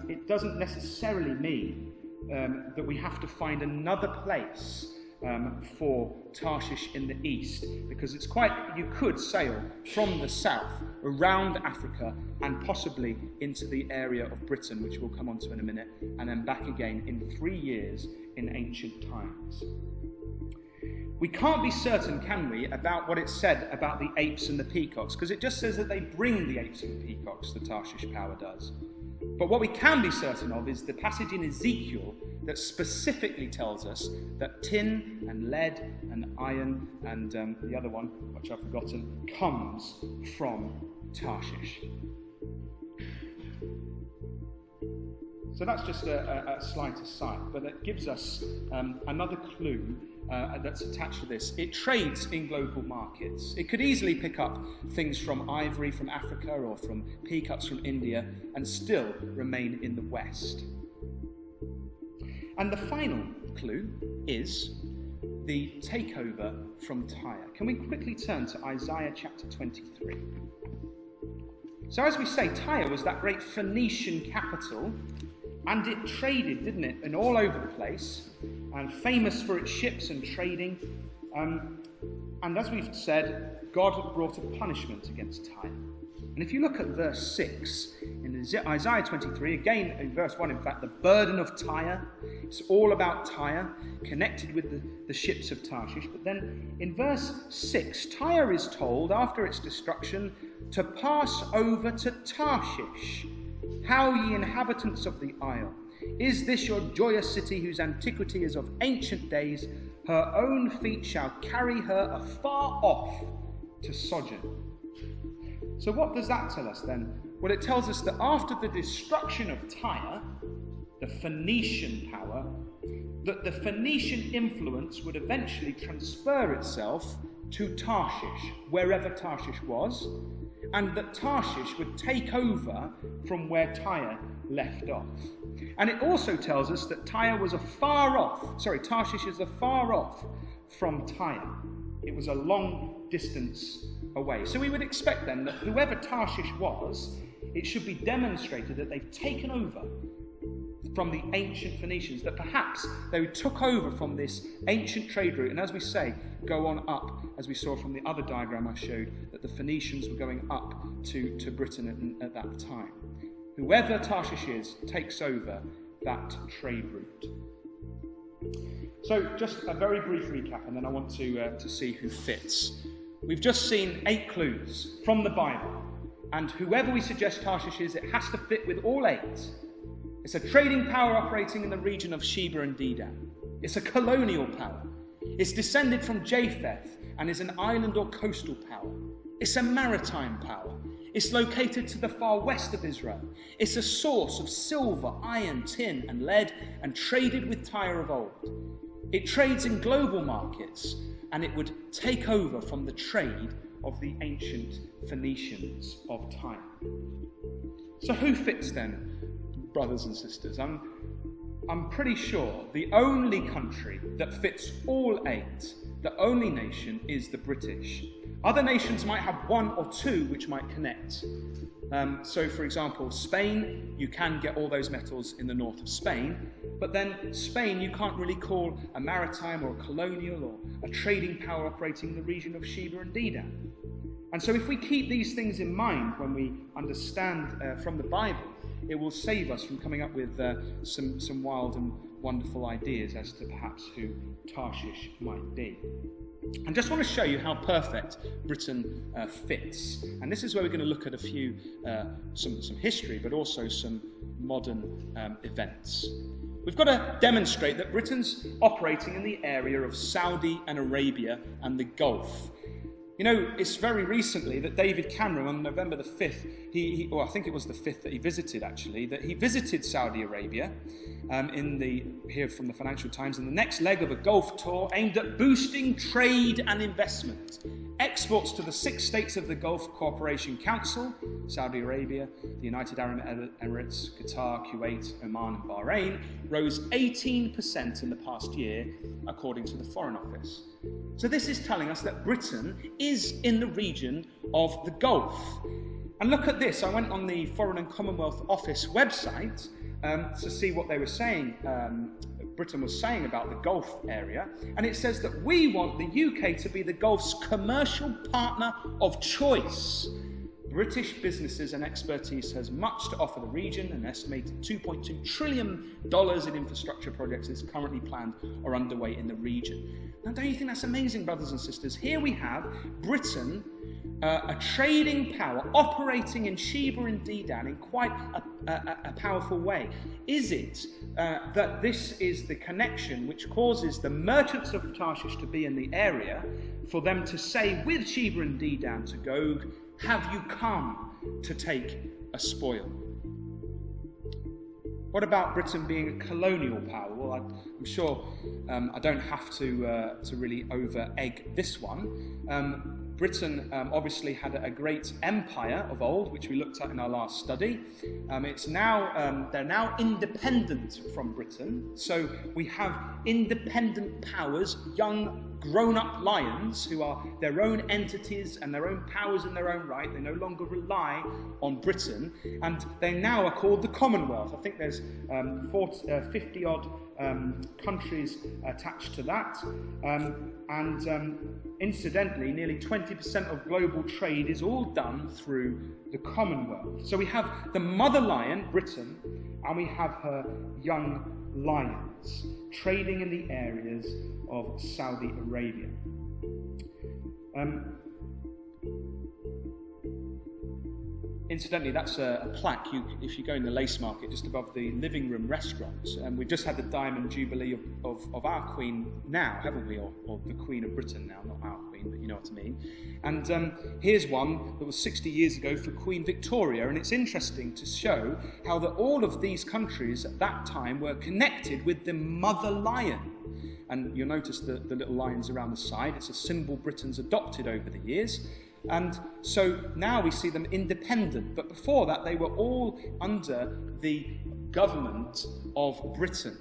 it doesn't necessarily mean that we have to find another place for Tarshish in the east, because it's quite, you could sail from the south around Africa and possibly into the area of Britain, which we'll come on to in a minute, and then back again in 3 years in ancient times. We can't be certain, can we, about what it said about the apes and the peacocks, because it just says that they bring the apes and the peacocks, the Tarshish power does. But what we can be certain of is the passage in Ezekiel that specifically tells us that tin and lead and iron and the other one, which I've forgotten, comes from Tarshish. So that's just a slight aside, but it gives us another clue that's attached to this. It trades in global markets. It could easily pick up things from ivory from Africa or from peacocks from India and still remain in the West. And the final clue is the takeover from Tyre. Can we quickly turn to Isaiah chapter 23? So as we say, Tyre was that great Phoenician capital, and it traded, didn't it, and all over the place, and famous for its ships and trading. And as we've said, God brought a punishment against Tyre. And if you look at verse 6 in Isaiah 23, again in verse 1, in fact, the burden of Tyre, it's all about Tyre, connected with the ships of Tarshish. But then in verse 6, Tyre is told, after its destruction, to pass over to Tarshish. How, ye inhabitants of the isle, is this your joyous city, whose antiquity is of ancient days? Her own feet shall carry her afar off to sojourn. So what does that tell us then? Well, it tells us that after the destruction of Tyre, the Phoenician power, that the Phoenician influence would eventually transfer itself to Tarshish, wherever Tarshish was, and that Tarshish would take over from where Tyre left off. And it also tells us that Tarshish is afar off from Tyre. It was a long distance away. So we would expect then that whoever Tarshish was, it should be demonstrated that they've taken over from the ancient Phoenicians, that perhaps they took over from this ancient trade route, and as we say, go on up, as we saw from the other diagram I showed, that the Phoenicians were going up to Britain at that time. Whoever Tarshish is takes over that trade route. So just a very brief recap, and then I want to see who fits. We've just seen 8 clues from the Bible, and whoever we suggest Tarshish is, it has to fit with all 8. It's a trading power operating in the region of Sheba and Dedan. It's a colonial power. It's descended from Japheth and is an island or coastal power. It's a maritime power. It's located to the far west of Israel. It's a source of silver, iron, tin and lead, and traded with Tyre of old. It trades in global markets, and it would take over from the trade of the ancient Phoenicians of Tyre. So who fits then, brothers and sisters? I'm pretty sure the only country that fits all 8, the only nation, is the British. Other nations might have 1 or 2 which might connect. So for example, Spain, you can get all those metals in the north of Spain, but then Spain you can't really call a maritime or a colonial or a trading power operating in the region of Sheba and Dedan. And so if we keep these things in mind when we understand from the Bible, it will save us from coming up with some wild and wonderful ideas as to perhaps who Tarshish might be. I just want to show you how perfect Britain fits. And this is where we're going to look at a few, some history, but also some modern events. We've got to demonstrate that Britain's operating in the area of Saudi and Arabia and the Gulf. You know, it's very recently that David Cameron, on November the 5th, I think it was the 5th that he visited actually, that he visited Saudi Arabia here from the Financial Times, in the next leg of a Gulf tour aimed at boosting trade and investment. Exports to the 6 states of the Gulf Cooperation Council, Saudi Arabia, the United Arab Emirates, Qatar, Kuwait, Oman and Bahrain, rose 18% in the past year, according to the Foreign Office. So this is telling us that Britain is in the region of the Gulf. And look at this, I went on the Foreign and Commonwealth Office website to see what they were saying, Britain was saying about the Gulf area, and it says that we want the UK to be the Gulf's commercial partner of choice. British businesses and expertise has much to offer the region. An estimated $2.2 trillion in infrastructure projects is currently planned or underway in the region. Now, don't you think that's amazing, brothers and sisters? Here we have Britain, a trading power operating in Sheba and Dedan in quite a powerful way. Is it that this is the connection which causes the merchants of Tarshish to be in the area, for them to say with Sheba and Dedan to Gog, "Have you come to take a spoil?" What about Britain being a colonial power? Well, I'm sure I don't have to really over-egg this one. Britain obviously had a great empire of old, which we looked at in our last study. They're now independent from Britain. So we have independent powers, young grown-up lions who are their own entities and their own powers in their own right. They no longer rely on Britain, and they now are called the Commonwealth. I think there's 50-odd countries attached to that. Incidentally, nearly 20% of global trade is all done through the Commonwealth. So we have the mother lion, Britain, and we have her young lions trading in the areas of Saudi Arabia. Incidentally, that's a plaque if you go in the Lace Market just above the living room restaurants. We've just had the Diamond Jubilee of our Queen now, haven't we? Or the Queen of Britain now, not our Queen, but you know what I mean. And here's one that was 60 years ago for Queen Victoria, and it's interesting to show how that all of these countries at that time were connected with the mother lion. And you'll notice the little lions around the side. It's a symbol Britain's adopted over the years. And so now we see them independent, but before that they were all under the government of Britain.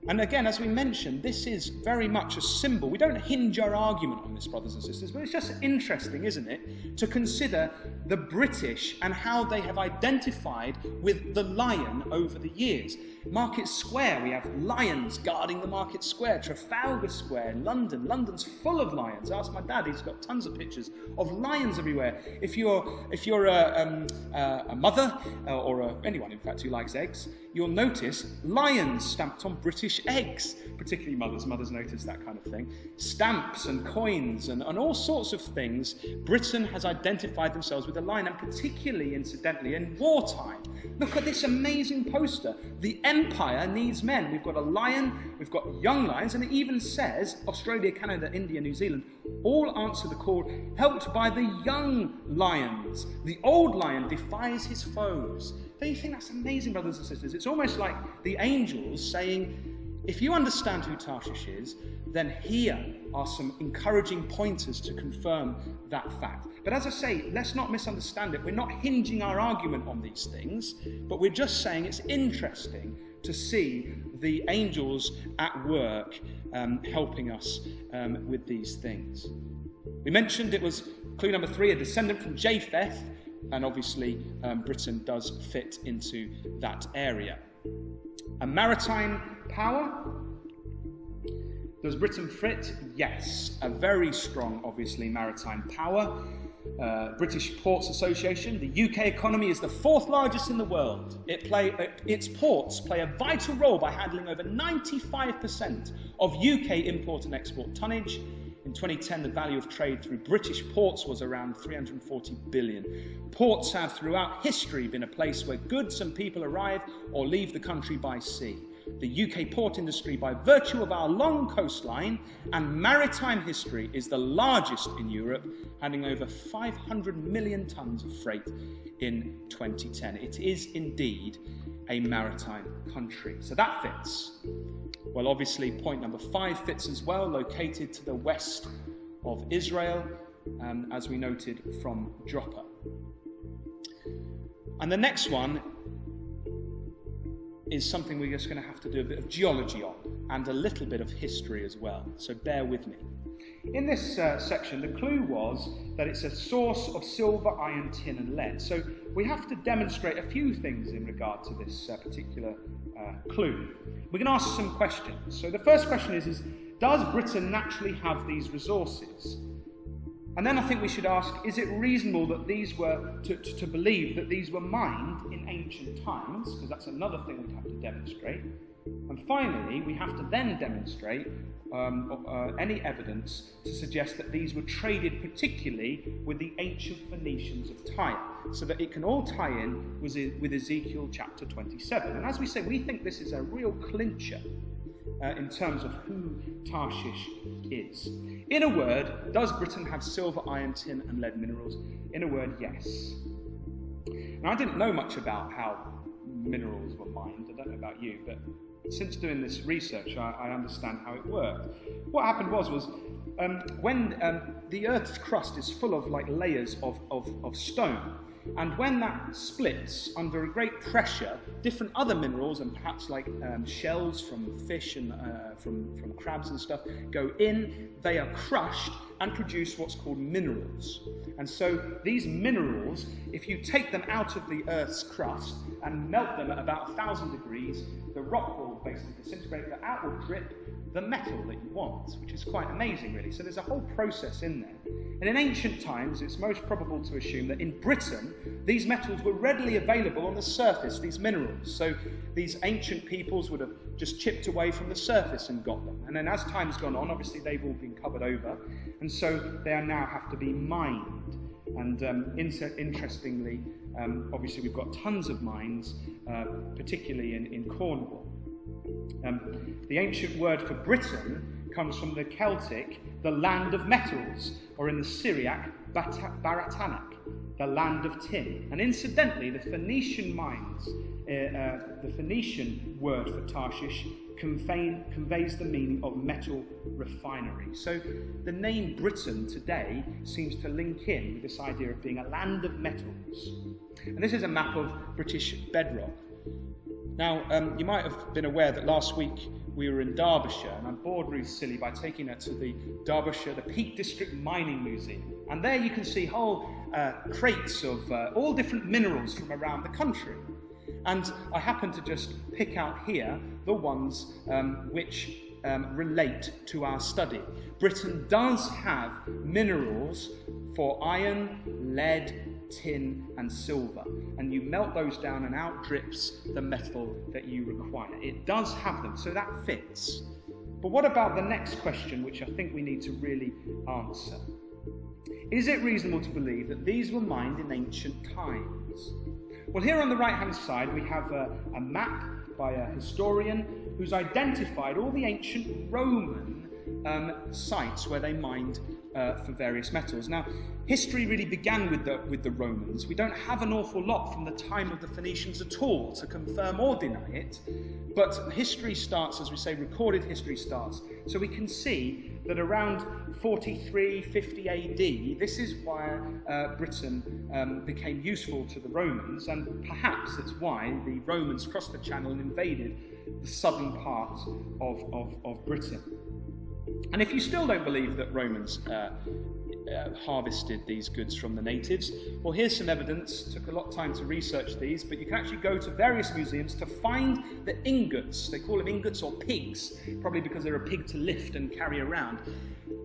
And again, as we mentioned, this is very much a symbol. We don't hinge our argument on this, brothers and sisters, but it's just interesting, isn't it, to consider the British and how they have identified with the lion over the years. Market Square, we have lions guarding the Market Square. Trafalgar Square in London. London's full of lions. Ask my dad; he's got tons of pictures of lions everywhere. If you're a mother or anyone, in fact, who likes eggs, you'll notice lions stamped on British eggs. Particularly mothers. Mothers notice that kind of thing. Stamps and coins and all sorts of things. Britain has identified themselves with the lion, and particularly, incidentally, in wartime. Look at this amazing poster. The Empire needs men. We've got a lion, we've got young lions, and it even says Australia, Canada, India, New Zealand all answer the call, helped by the young lions. The old lion defies his foes. Don't you think that's amazing, brothers and sisters? It's almost like the angels saying, if you understand who Tarshish is, then here are some encouraging pointers to confirm that fact. But as I say, let's not misunderstand it. We're not hinging our argument on these things, but we're just saying it's interesting to see the angels at work helping us with these things. We mentioned it was clue number 3, a descendant from Japheth, and obviously Britain does fit into that area. A maritime power. Does Britain fit? Yes. A very strong, obviously, maritime power. British Ports Association. The UK economy is the 4th largest in the world. Its ports play a vital role by handling over 95% of UK import and export tonnage. In 2010, the value of trade through British ports was around 340 billion. Ports have throughout history been a place where goods and people arrive or leave the country by sea. The UK port industry, by virtue of our long coastline and maritime history, is the largest in Europe, handling over 500 million tonnes of freight in 2010. It is indeed a maritime country. So that fits. Well, obviously, point number 5 fits as well, located to the west of Israel, as we noted from Joppa. And the next one is something we're just going to have to do a bit of geology on, and a little bit of history as well, so bear with me. In this section, the clue was that it's a source of silver, iron, tin and lead. So we have to demonstrate a few things in regard to this particular clue. We're going to ask some questions. So the first question is does Britain naturally have these resources? And then I think we should ask, is it reasonable that these were, to believe that these were mined in ancient times? Because that's another thing we'd have to demonstrate. And finally, we have to then demonstrate any evidence to suggest that these were traded particularly with the ancient Phoenicians of Tyre, so that it can all tie in with Ezekiel chapter 27. And as we say, we think this is a real clincher in terms of who Tarshish is. In a word, does Britain have silver, iron, tin and lead minerals? In a word, yes. Now, I didn't know much about how minerals were mined. I don't know about you, but since doing this research, I understand how it worked. What happened was when the Earth's crust is full of like layers of stone, And when that splits under a great pressure, different other minerals, and perhaps like shells from fish and from crabs and stuff, go in, they are crushed and produce what's called minerals. And so these minerals, if you take them out of the Earth's crust and melt them at about 1,000 degrees, the rock will basically disintegrate, but out will drip the metal that you want, which is quite amazing, really. So there's a whole process in there. And in ancient times, it's most probable to assume that in Britain, these metals were readily available on the surface, these minerals. So these ancient peoples would have just chipped away from the surface and got them. And then as time's gone on, obviously they've all been covered over, and so they now have to be mined. And interestingly, obviously we've got tons of mines, particularly in Cornwall. The ancient word for Britain comes from the Celtic, the land of metals, or in the Syriac, Baratanak, the land of tin. And incidentally, the Phoenician mines, the Phoenician word for Tarshish, conveys the meaning of metal refinery. So the name Britain today seems to link in with this idea of being a land of metals. And this is a map of British bedrock. Now, you might have been aware that last week we were in Derbyshire, and I bored Ruth silly by taking her to the Peak District Mining Museum. And there you can see whole crates of all different minerals from around the country. And I happened to just pick out here the ones which relate to our study. Britain does have minerals for iron, lead, tin and silver, and you melt those down and out drips the metal that you require. It does have them, so that fits. But what about the next question, which I think we need to really answer? Is it reasonable to believe that these were mined in ancient times? Well, here on the right-hand side we have a map by a historian who's identified all the ancient Roman sites where they mined for various metals. Now, history really began with the Romans. We don't have an awful lot from the time of the Phoenicians at all to confirm or deny it, but history starts, as we say, recorded history starts. So we can see that around 43, 50 AD, this is why Britain became useful to the Romans, and perhaps it's why the Romans crossed the Channel and invaded the southern part of Britain. And if you still don't believe that Romans harvested these goods from the natives, well, here's some evidence. It took a lot of time to research these, but you can actually go to various museums to find the ingots. They call them ingots or pigs, probably because they're a pig to lift and carry around,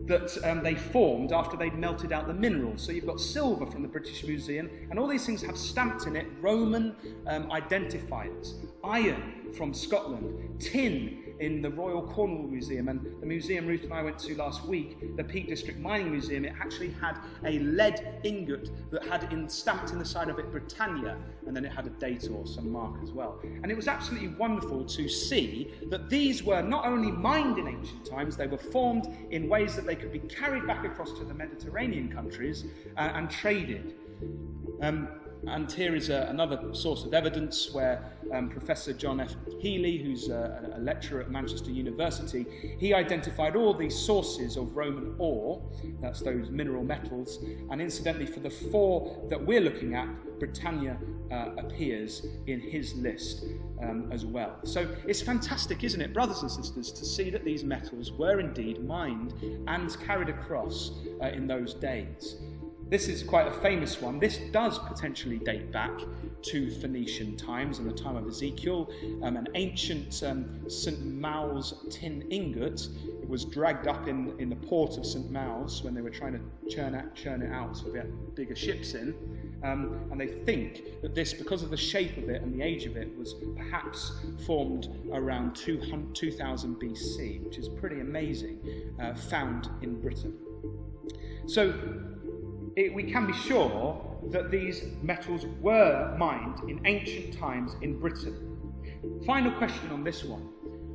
that they formed after they'd melted out the minerals. So you've got silver from the British Museum, and all these things have stamped in it Roman identifiers. Iron from Scotland, tin in the Royal Cornwall Museum, and the museum Ruth and I went to last week, the Peak District Mining Museum, it actually had a lead ingot that had stamped in the side of it Britannia, and then it had a date or some mark as well. And it was absolutely wonderful to see that these were not only mined in ancient times, they were formed in ways that they could be carried back across to the Mediterranean countries and traded. And here is another source of evidence where Professor John F. Healy, who's a lecturer at Manchester University, he identified all these sources of Roman ore, that's those mineral metals, and incidentally for the 4 that we're looking at, Britannia appears in his list as well. So it's fantastic, isn't it, brothers and sisters, to see that these metals were indeed mined and carried across in those days. This is quite a famous one. This does potentially date back to Phoenician times and the time of Ezekiel. An ancient St. Mau's tin ingot. It was dragged up in the port of St. Mau's when they were trying to churn it out so they had bigger ships in. And they think that this, because of the shape of it and the age of it, was perhaps formed around 2000 BC, which is pretty amazing, found in Britain. So we can be sure that these metals were mined in ancient times in Britain. Final question on this one.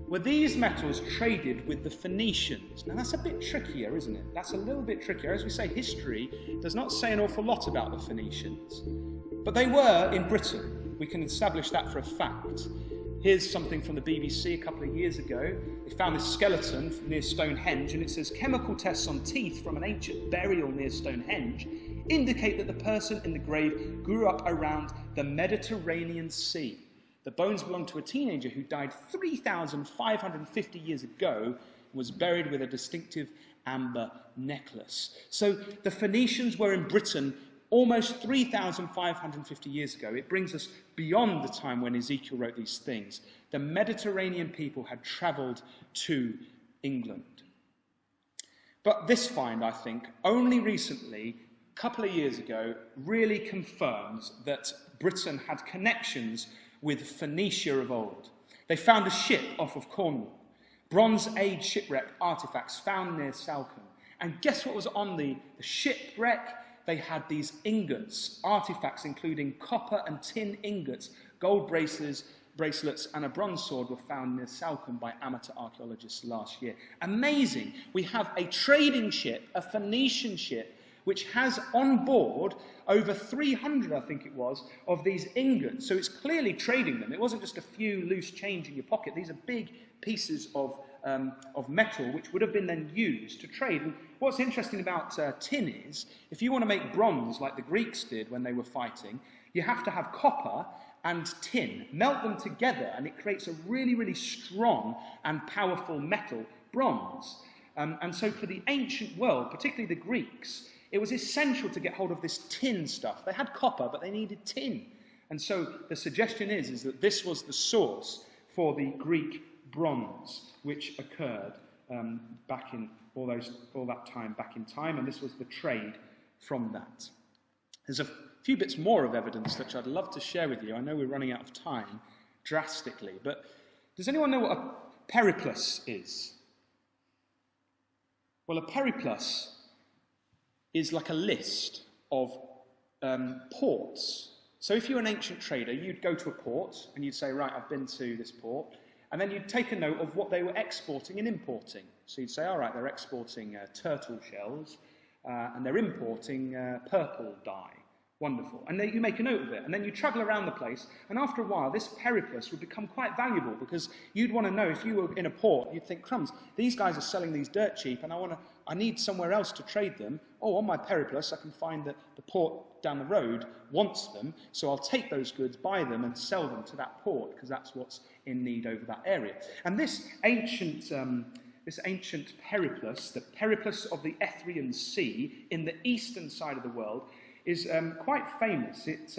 Were these metals traded with the Phoenicians? Now that's a bit trickier, isn't it? That's a little bit trickier. As we say, history does not say an awful lot about the Phoenicians. But they were in Britain. We can establish that for a fact. Here's something from the BBC a couple of years ago. They found this skeleton near Stonehenge, and it says chemical tests on teeth from an ancient burial near Stonehenge indicate that the person in the grave grew up around the Mediterranean Sea. The bones belong to a teenager who died 3,550 years ago and was buried with a distinctive amber necklace. So the Phoenicians were in Britain almost 3,550 years ago. It brings us beyond the time when Ezekiel wrote these things. The Mediterranean people had travelled to England. But this find, I think, only recently, a couple of years ago, really confirms that Britain had connections with Phoenicia of old. They found a ship off of Cornwall, Bronze Age shipwreck artifacts found near Salcombe. And guess what was on the shipwreck? They had these ingots, artifacts including copper and tin ingots, gold bracelets and a bronze sword were found near Salcombe by amateur archaeologists last year. Amazing. We have a trading ship, a Phoenician ship, which has on board over 300, I think it was, of these ingots. So it's clearly trading them. It wasn't just a few loose change in your pocket. These are big pieces of metal which would have been then used to trade. And what's interesting about tin is, if you want to make bronze like the Greeks did when they were fighting, you have to have copper and tin. Melt them together and it creates a really, really strong and powerful metal, bronze. And so for the ancient world, particularly the Greeks, it was essential to get hold of this tin stuff. They had copper, but they needed tin. And so the suggestion is that this was the source for the Greek bronze, which occurred back in all that time back in time, and this was the trade from that. There's a few bits more of evidence which I'd love to share with you. I know we're running out of time drastically, but does anyone know what a periplus is? Well, a periplus is like a list of ports. So if you're an ancient trader, you'd go to a port and you'd say, right, I've been to this port, and then you'd take a note of what they were exporting and importing. So you'd say, all right, they're exporting turtle shells, and they're importing purple dye. Wonderful. And then you make a note of it, and then you travel around the place, and after a while, this periplus would become quite valuable, because you'd want to know, if you were in a port, you'd think, crumbs, these guys are selling these dirt cheap, and I need somewhere else to trade them. Oh, on my periplus, I can find that the port down the road wants them, so I'll take those goods, buy them, and sell them to that port, because that's what's in need over that area. And this ancient periplus, the periplus of the Ethiopian Sea, in the eastern side of the world, is quite famous. It's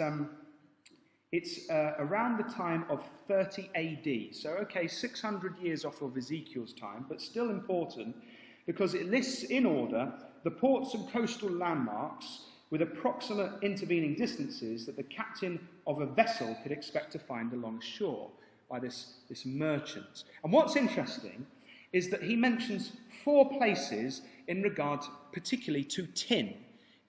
around the time of 30 AD. So, okay, 600 years off of Ezekiel's time, but still important, because it lists in order the ports and coastal landmarks with approximate intervening distances that the captain of a vessel could expect to find along shore by this merchant. And what's interesting is that he mentions 4 places in regard particularly to tin.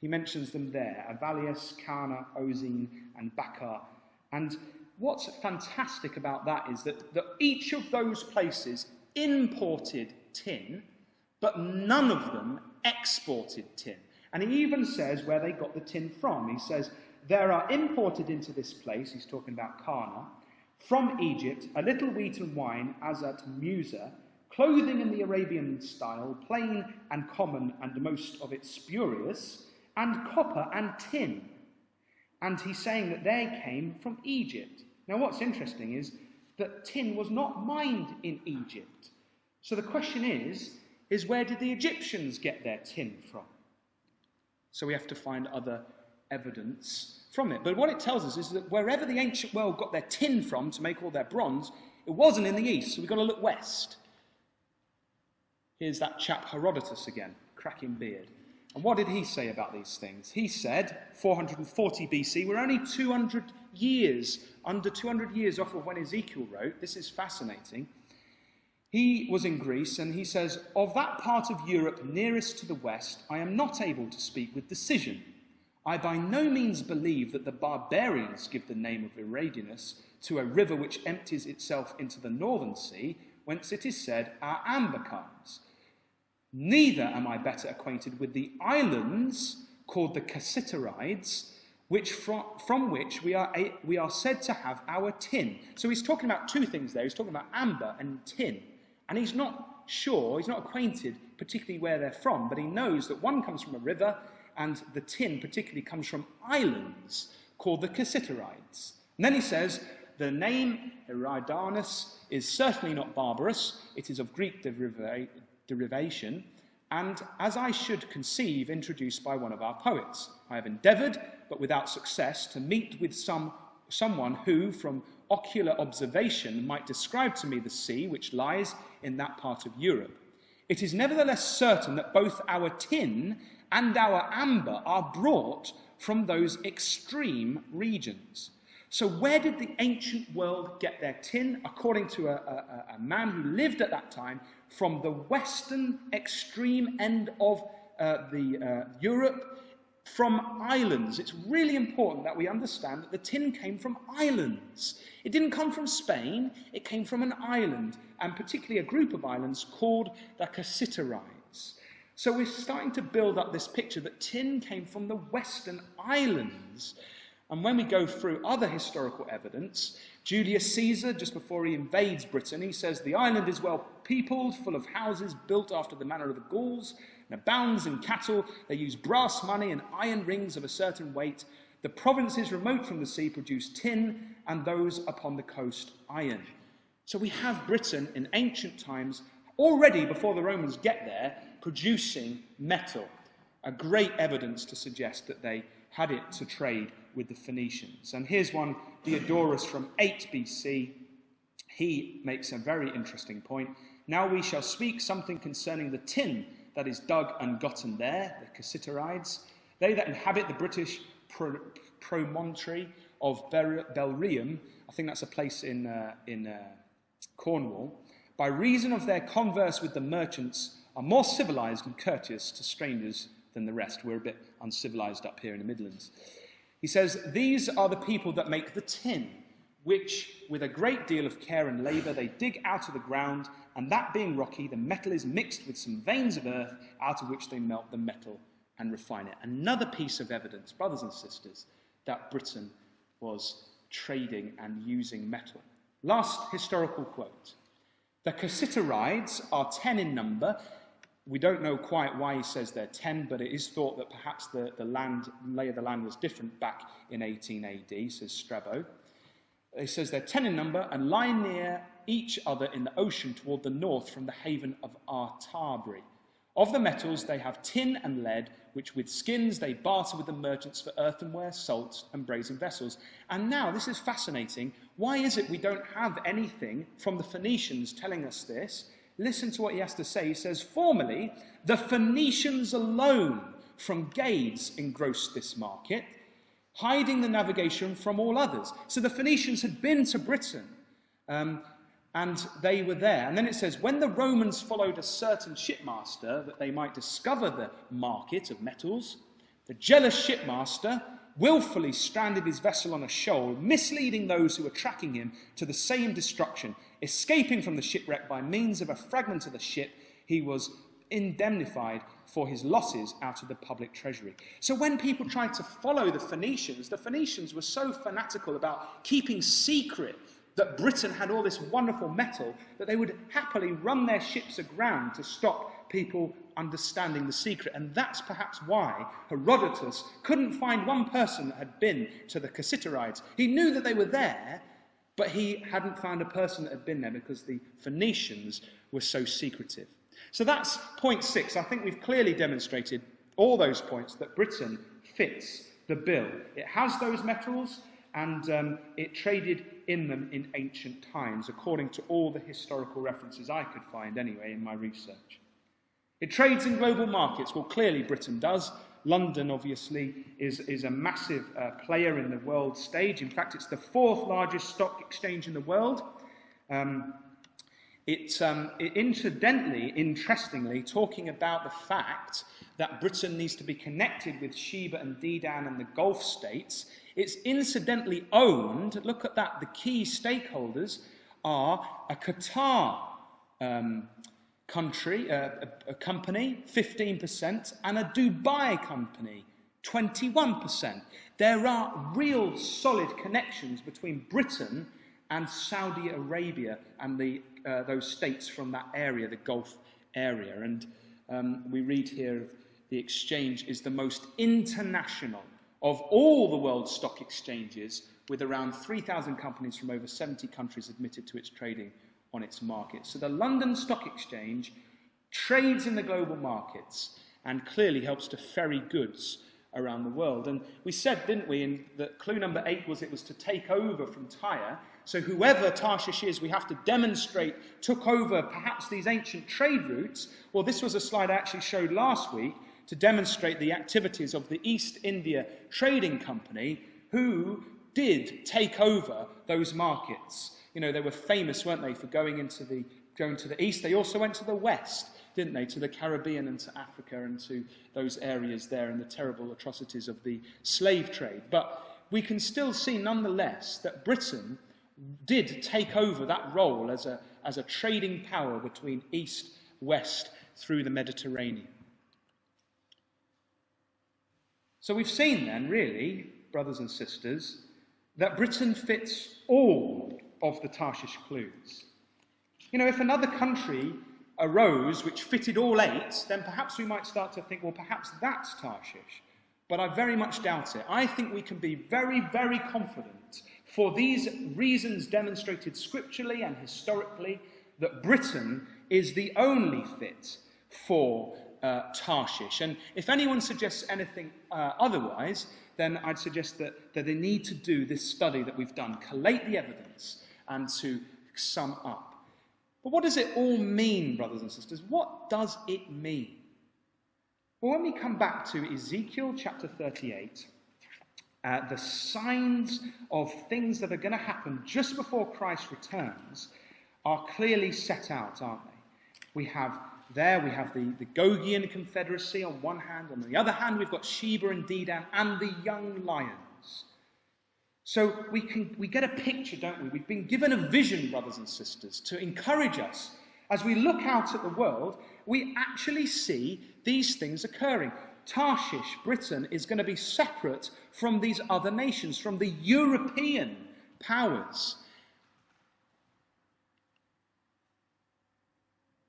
He mentions them there: Avalius, Cana, Ozine, and Bakar. And what's fantastic about that is that each of those places imported tin, but none of them exported tin. And he even says where they got the tin from. He says, there are imported into this place, he's talking about Cana, from Egypt, a little wheat and wine, as at Musa, clothing in the Arabian style, plain and common, and most of it spurious, and copper and tin. And he's saying that they came from Egypt. Now what's interesting is that tin was not mined in Egypt. So the question is where did the Egyptians get their tin from? So we have to find other evidence from it. But what it tells us is that wherever the ancient world got their tin from to make all their bronze, it wasn't in the east, so we've got to look west. Here's that chap Herodotus again, cracking beard. And what did he say about these things? He said, 440 BC, we're only 200 years, under 200 years off of when Ezekiel wrote. This is fascinating. He was in Greece, and he says, of that part of Europe nearest to the west, I am not able to speak with decision. I by no means believe that the barbarians give the name of Eridanus to a river which empties itself into the northern sea, whence it is said, our amber comes. Neither am I better acquainted with the islands called the Cassiterides, which from which we are said to have our tin. So he's talking about 2 things there. He's talking about amber and tin. And he's not sure, he's not acquainted particularly where they're from, but he knows that one comes from a river and the tin particularly comes from islands called the Christadelphians. And then he says, the name Eridanus is certainly not barbarous, it is of Greek derivation, and as I should conceive, introduced by one of our poets. I have endeavoured, but without success, to meet with someone who, from ocular observation, might describe to me the sea which lies in that part of Europe. It is nevertheless certain that both our tin and our amber are brought from those extreme regions. So where did the ancient world get their tin? According to a man who lived at that time, from the western extreme end of Europe, from islands. It's really important that we understand that the tin came from islands. It didn't come from Spain, it came from an island, and particularly a group of islands called the Christadelphians. So we're starting to build up this picture that tin came from the western islands. And when we go through other historical evidence, Julius Caesar, just before he invades Britain, he says, the island is well peopled, full of houses built after the manner of the Gauls, and abounds in cattle. They use brass money and iron rings of a certain weight. The provinces remote from the sea produce tin, and those upon the coast iron. So we have Britain in ancient times, already before the Romans get there, producing metal. A great evidence to suggest that they had it to trade with the Phoenicians. And here's one, Diodorus from 8 BC. He makes a very interesting point. Now we shall speak something concerning the tin that is dug and gotten there, the Christadelphians. They that inhabit the British promontory of Belrium, I think that's a place in Cornwall, by reason of their converse with the merchants, are more civilized and courteous to strangers than the rest. We're a bit uncivilized up here in the Midlands. He says, these are the people that make the tin, which with a great deal of care and labour they dig out of the ground, and that being rocky, the metal is mixed with some veins of earth, out of which they melt the metal and refine it. Another piece of evidence, brothers and sisters, that Britain was trading and using metal. Last historical quote. The Christadelphians are 10 in number. We don't know quite why he says they're 10, but it is thought that perhaps the lay of the land was different back in 18 AD, says Strabo. He says they're 10 in number and lie near each other in the ocean toward the north from the haven of Artabri. Of the metals they have tin and lead, which with skins they barter with the merchants for earthenware, salts and brazen vessels. And now, this is fascinating, why is it we don't have anything from the Phoenicians telling us this? Listen to what he has to say. He says, formerly, the Phoenicians alone from Gades engrossed this market, hiding the navigation from all others. So the Phoenicians had been to Britain, and they were there. And then it says, when the Romans followed a certain shipmaster that they might discover the market of metals, the jealous shipmaster willfully stranded his vessel on a shoal, misleading those who were tracking him to the same destruction. Escaping from the shipwreck by means of a fragment of the ship, he was indemnified for his losses out of the public treasury. So when people tried to follow the Phoenicians were so fanatical about keeping secret that Britain had all this wonderful metal that they would happily run their ships aground to stop people understanding the secret. And that's perhaps why Herodotus couldn't find one person that had been to the Christadelphians. He knew that they were there, but he hadn't found a person that had been there because the Phoenicians were so secretive. So that's point 6. I think we've clearly demonstrated all those points that Britain fits the bill. It has those metals, and it traded in them in ancient times, according to all the historical references I could find anyway in my research. It trades in global markets. Well, clearly Britain does. London, obviously, is a massive player in the world stage. In fact, it's the 4th largest stock exchange in the world. Interestingly, talking about the fact that Britain needs to be connected with Sheba and Dedan and the Gulf states, it's incidentally owned, look at that, the key stakeholders are a Qatar country, a company, 15%, and a Dubai company, 21%. There are real solid connections between Britain and Saudi Arabia and those states from that area, the Gulf area. And we read here of the exchange is the most international of all the world's stock exchanges, with around 3,000 companies from over 70 countries admitted to its trading on its market. So the London Stock Exchange trades in the global markets and clearly helps to ferry goods around the world. And we said, didn't we, that clue number 8 was it was to take over from Tyre. So whoever Tarshish is, we have to demonstrate, took over perhaps these ancient trade routes. Well, this was a slide I actually showed last week to demonstrate the activities of the East India Trading Company, who did take over those markets. You know, they were famous, weren't they, for going to the east. They also went to the west, didn't they, to the Caribbean and to Africa and to those areas there and the terrible atrocities of the slave trade. But we can still see, nonetheless, that Britain did take over that role as a trading power between east, west, through the Mediterranean. So we've seen then, really, brothers and sisters, that Britain fits all of the Tarshish clues. You know, if another country arose which fitted all 8, then perhaps we might start to think, well, perhaps that's Tarshish. But I very much doubt it. I think we can be very, very confident, for these reasons demonstrated scripturally and historically, that Britain is the only fit for Tarshish. And if anyone suggests anything otherwise, then I'd suggest that they need to do this study that we've done, collate the evidence, and to sum up. But what does it all mean, brothers and sisters? What does it mean? Well, when we come back to Ezekiel chapter 38, the signs of things that are going to happen just before Christ returns are clearly set out, aren't they? We have the Gogian Confederacy on one hand. On the other hand, we've got Sheba and Dedan and the young lions. So we get a picture, don't we? We've been given a vision, brothers and sisters, to encourage us. As we look out at the world, we actually see these things occurring. Tarshish, Britain, is going to be separate from these other nations, from the European powers.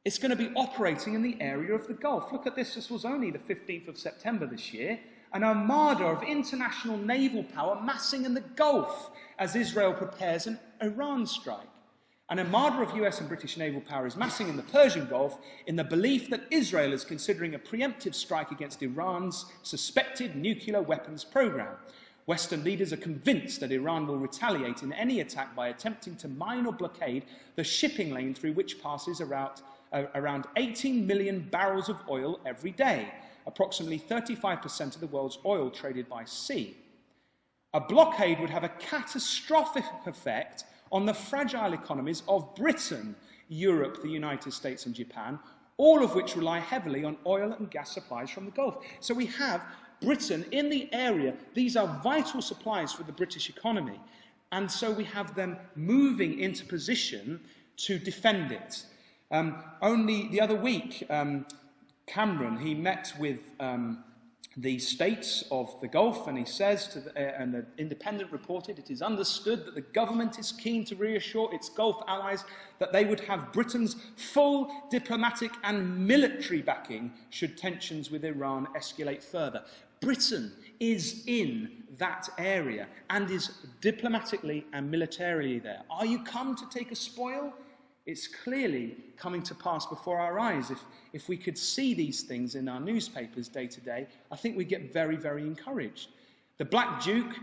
It's going to be operating in the area of the Gulf. Look at this. This was only the 15th of September this year. An armada of international naval power massing in the Gulf as Israel prepares an Iran strike. An armada of US and British naval power is massing in the Persian Gulf in the belief that Israel is considering a preemptive strike against Iran's suspected nuclear weapons program. Western leaders are convinced that Iran will retaliate in any attack by attempting to mine or blockade the shipping lane through which passes around 18 million barrels of oil every day, approximately 35% of the world's oil traded by sea. A blockade would have a catastrophic effect on the fragile economies of Britain, Europe, the United States and Japan, all of which rely heavily on oil and gas supplies from the Gulf. So we have Britain in the area. These are vital supplies for the British economy. And so we have them moving into position to defend it. Only the other week, Cameron, he met with the states of the Gulf, and he says, and the Independent reported, it is understood that the government is keen to reassure its Gulf allies that they would have Britain's full diplomatic and military backing should tensions with Iran escalate further. Britain is in that area and is diplomatically and militarily there. Are you come to take a spoil? It's clearly coming to pass before our eyes. If we could see these things in our newspapers day to day, I think we'd get very, very encouraged. The Black Duke,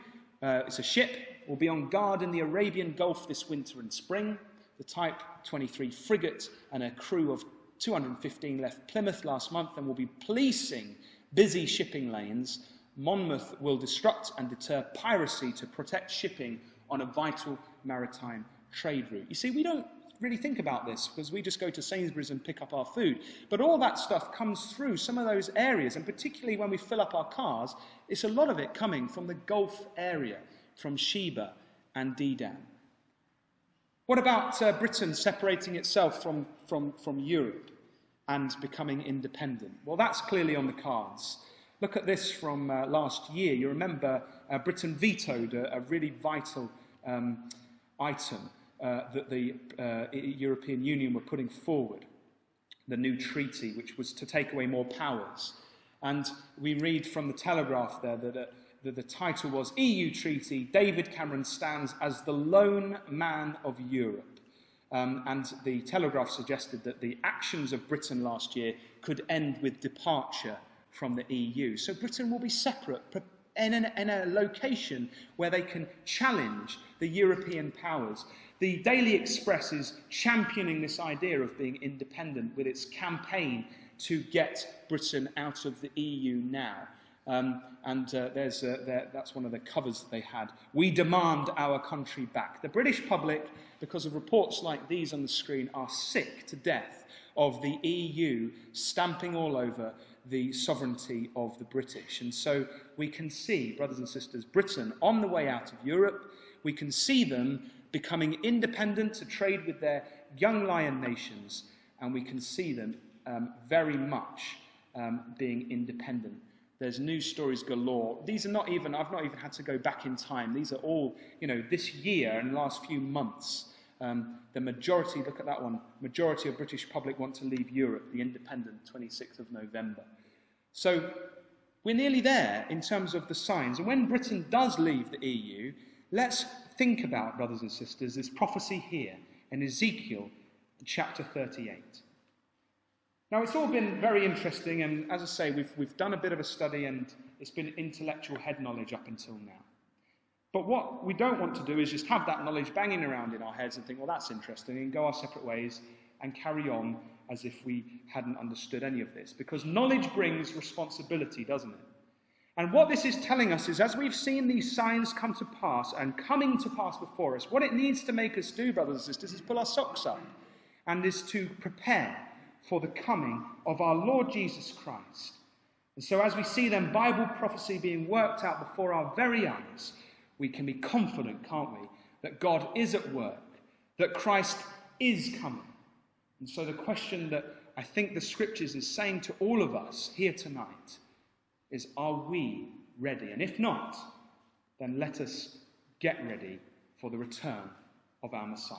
it's a ship, will be on guard in the Arabian Gulf this winter and spring. The Type 23 frigate and a crew of 215 left Plymouth last month and will be policing busy shipping lanes. Monmouth will disrupt and deter piracy to protect shipping on a vital maritime trade route. You see, we don't really think about this because we just go to Sainsbury's and pick up our food. But all that stuff comes through some of those areas, and particularly when we fill up our cars, it's a lot of it coming from the Gulf area, from Sheba and Dedan. What about Britain separating itself from Europe and becoming independent? Well, that's clearly on the cards. Look at this from last year. You remember Britain vetoed a really vital item that the European Union were putting forward, the new treaty, which was to take away more powers. And we read from the Telegraph there that the title was EU Treaty, David Cameron stands as the lone man of Europe. And the Telegraph suggested that the actions of Britain last year could end with departure from the EU. So Britain will be separate in a location where they can challenge the European powers. The Daily Express is championing this idea of being independent with its campaign to get Britain out of the EU now. That's one of the covers that they had. We demand our country back. The British public, because of reports like these on the screen, are sick to death of the EU stamping all over the sovereignty of the British. And so we can see, brothers and sisters, Britain on the way out of Europe. We can see them becoming independent to trade with their young lion nations. And we can see them very much being independent. There's news stories galore. These are I've not even had to go back in time. These are all, this year and last few months. The majority, look at that one, majority of British public want to leave Europe, the independent, 26th of November. So we're nearly there in terms of the signs. And when Britain does leave the EU, let's think about, brothers and sisters, this prophecy here in Ezekiel chapter 38. Now, it's all been very interesting, and as I say, we've done a bit of a study, and it's been intellectual head knowledge up until now. But what we don't want to do is just have that knowledge banging around in our heads and think, well, that's interesting, and go our separate ways and carry on as if we hadn't understood any of this. Because knowledge brings responsibility, doesn't it? And what this is telling us is, as we've seen these signs come to pass and coming to pass before us, what it needs to make us do, brothers and sisters, is pull our socks up and is to prepare for the coming of our Lord Jesus Christ. And so as we see then Bible prophecy being worked out before our very eyes, we can be confident, can't we, that God is at work, that Christ is coming. And so the question that I think the Scriptures is saying to all of us here tonight is, are we ready? And if not, then let us get ready for the return of our Messiah.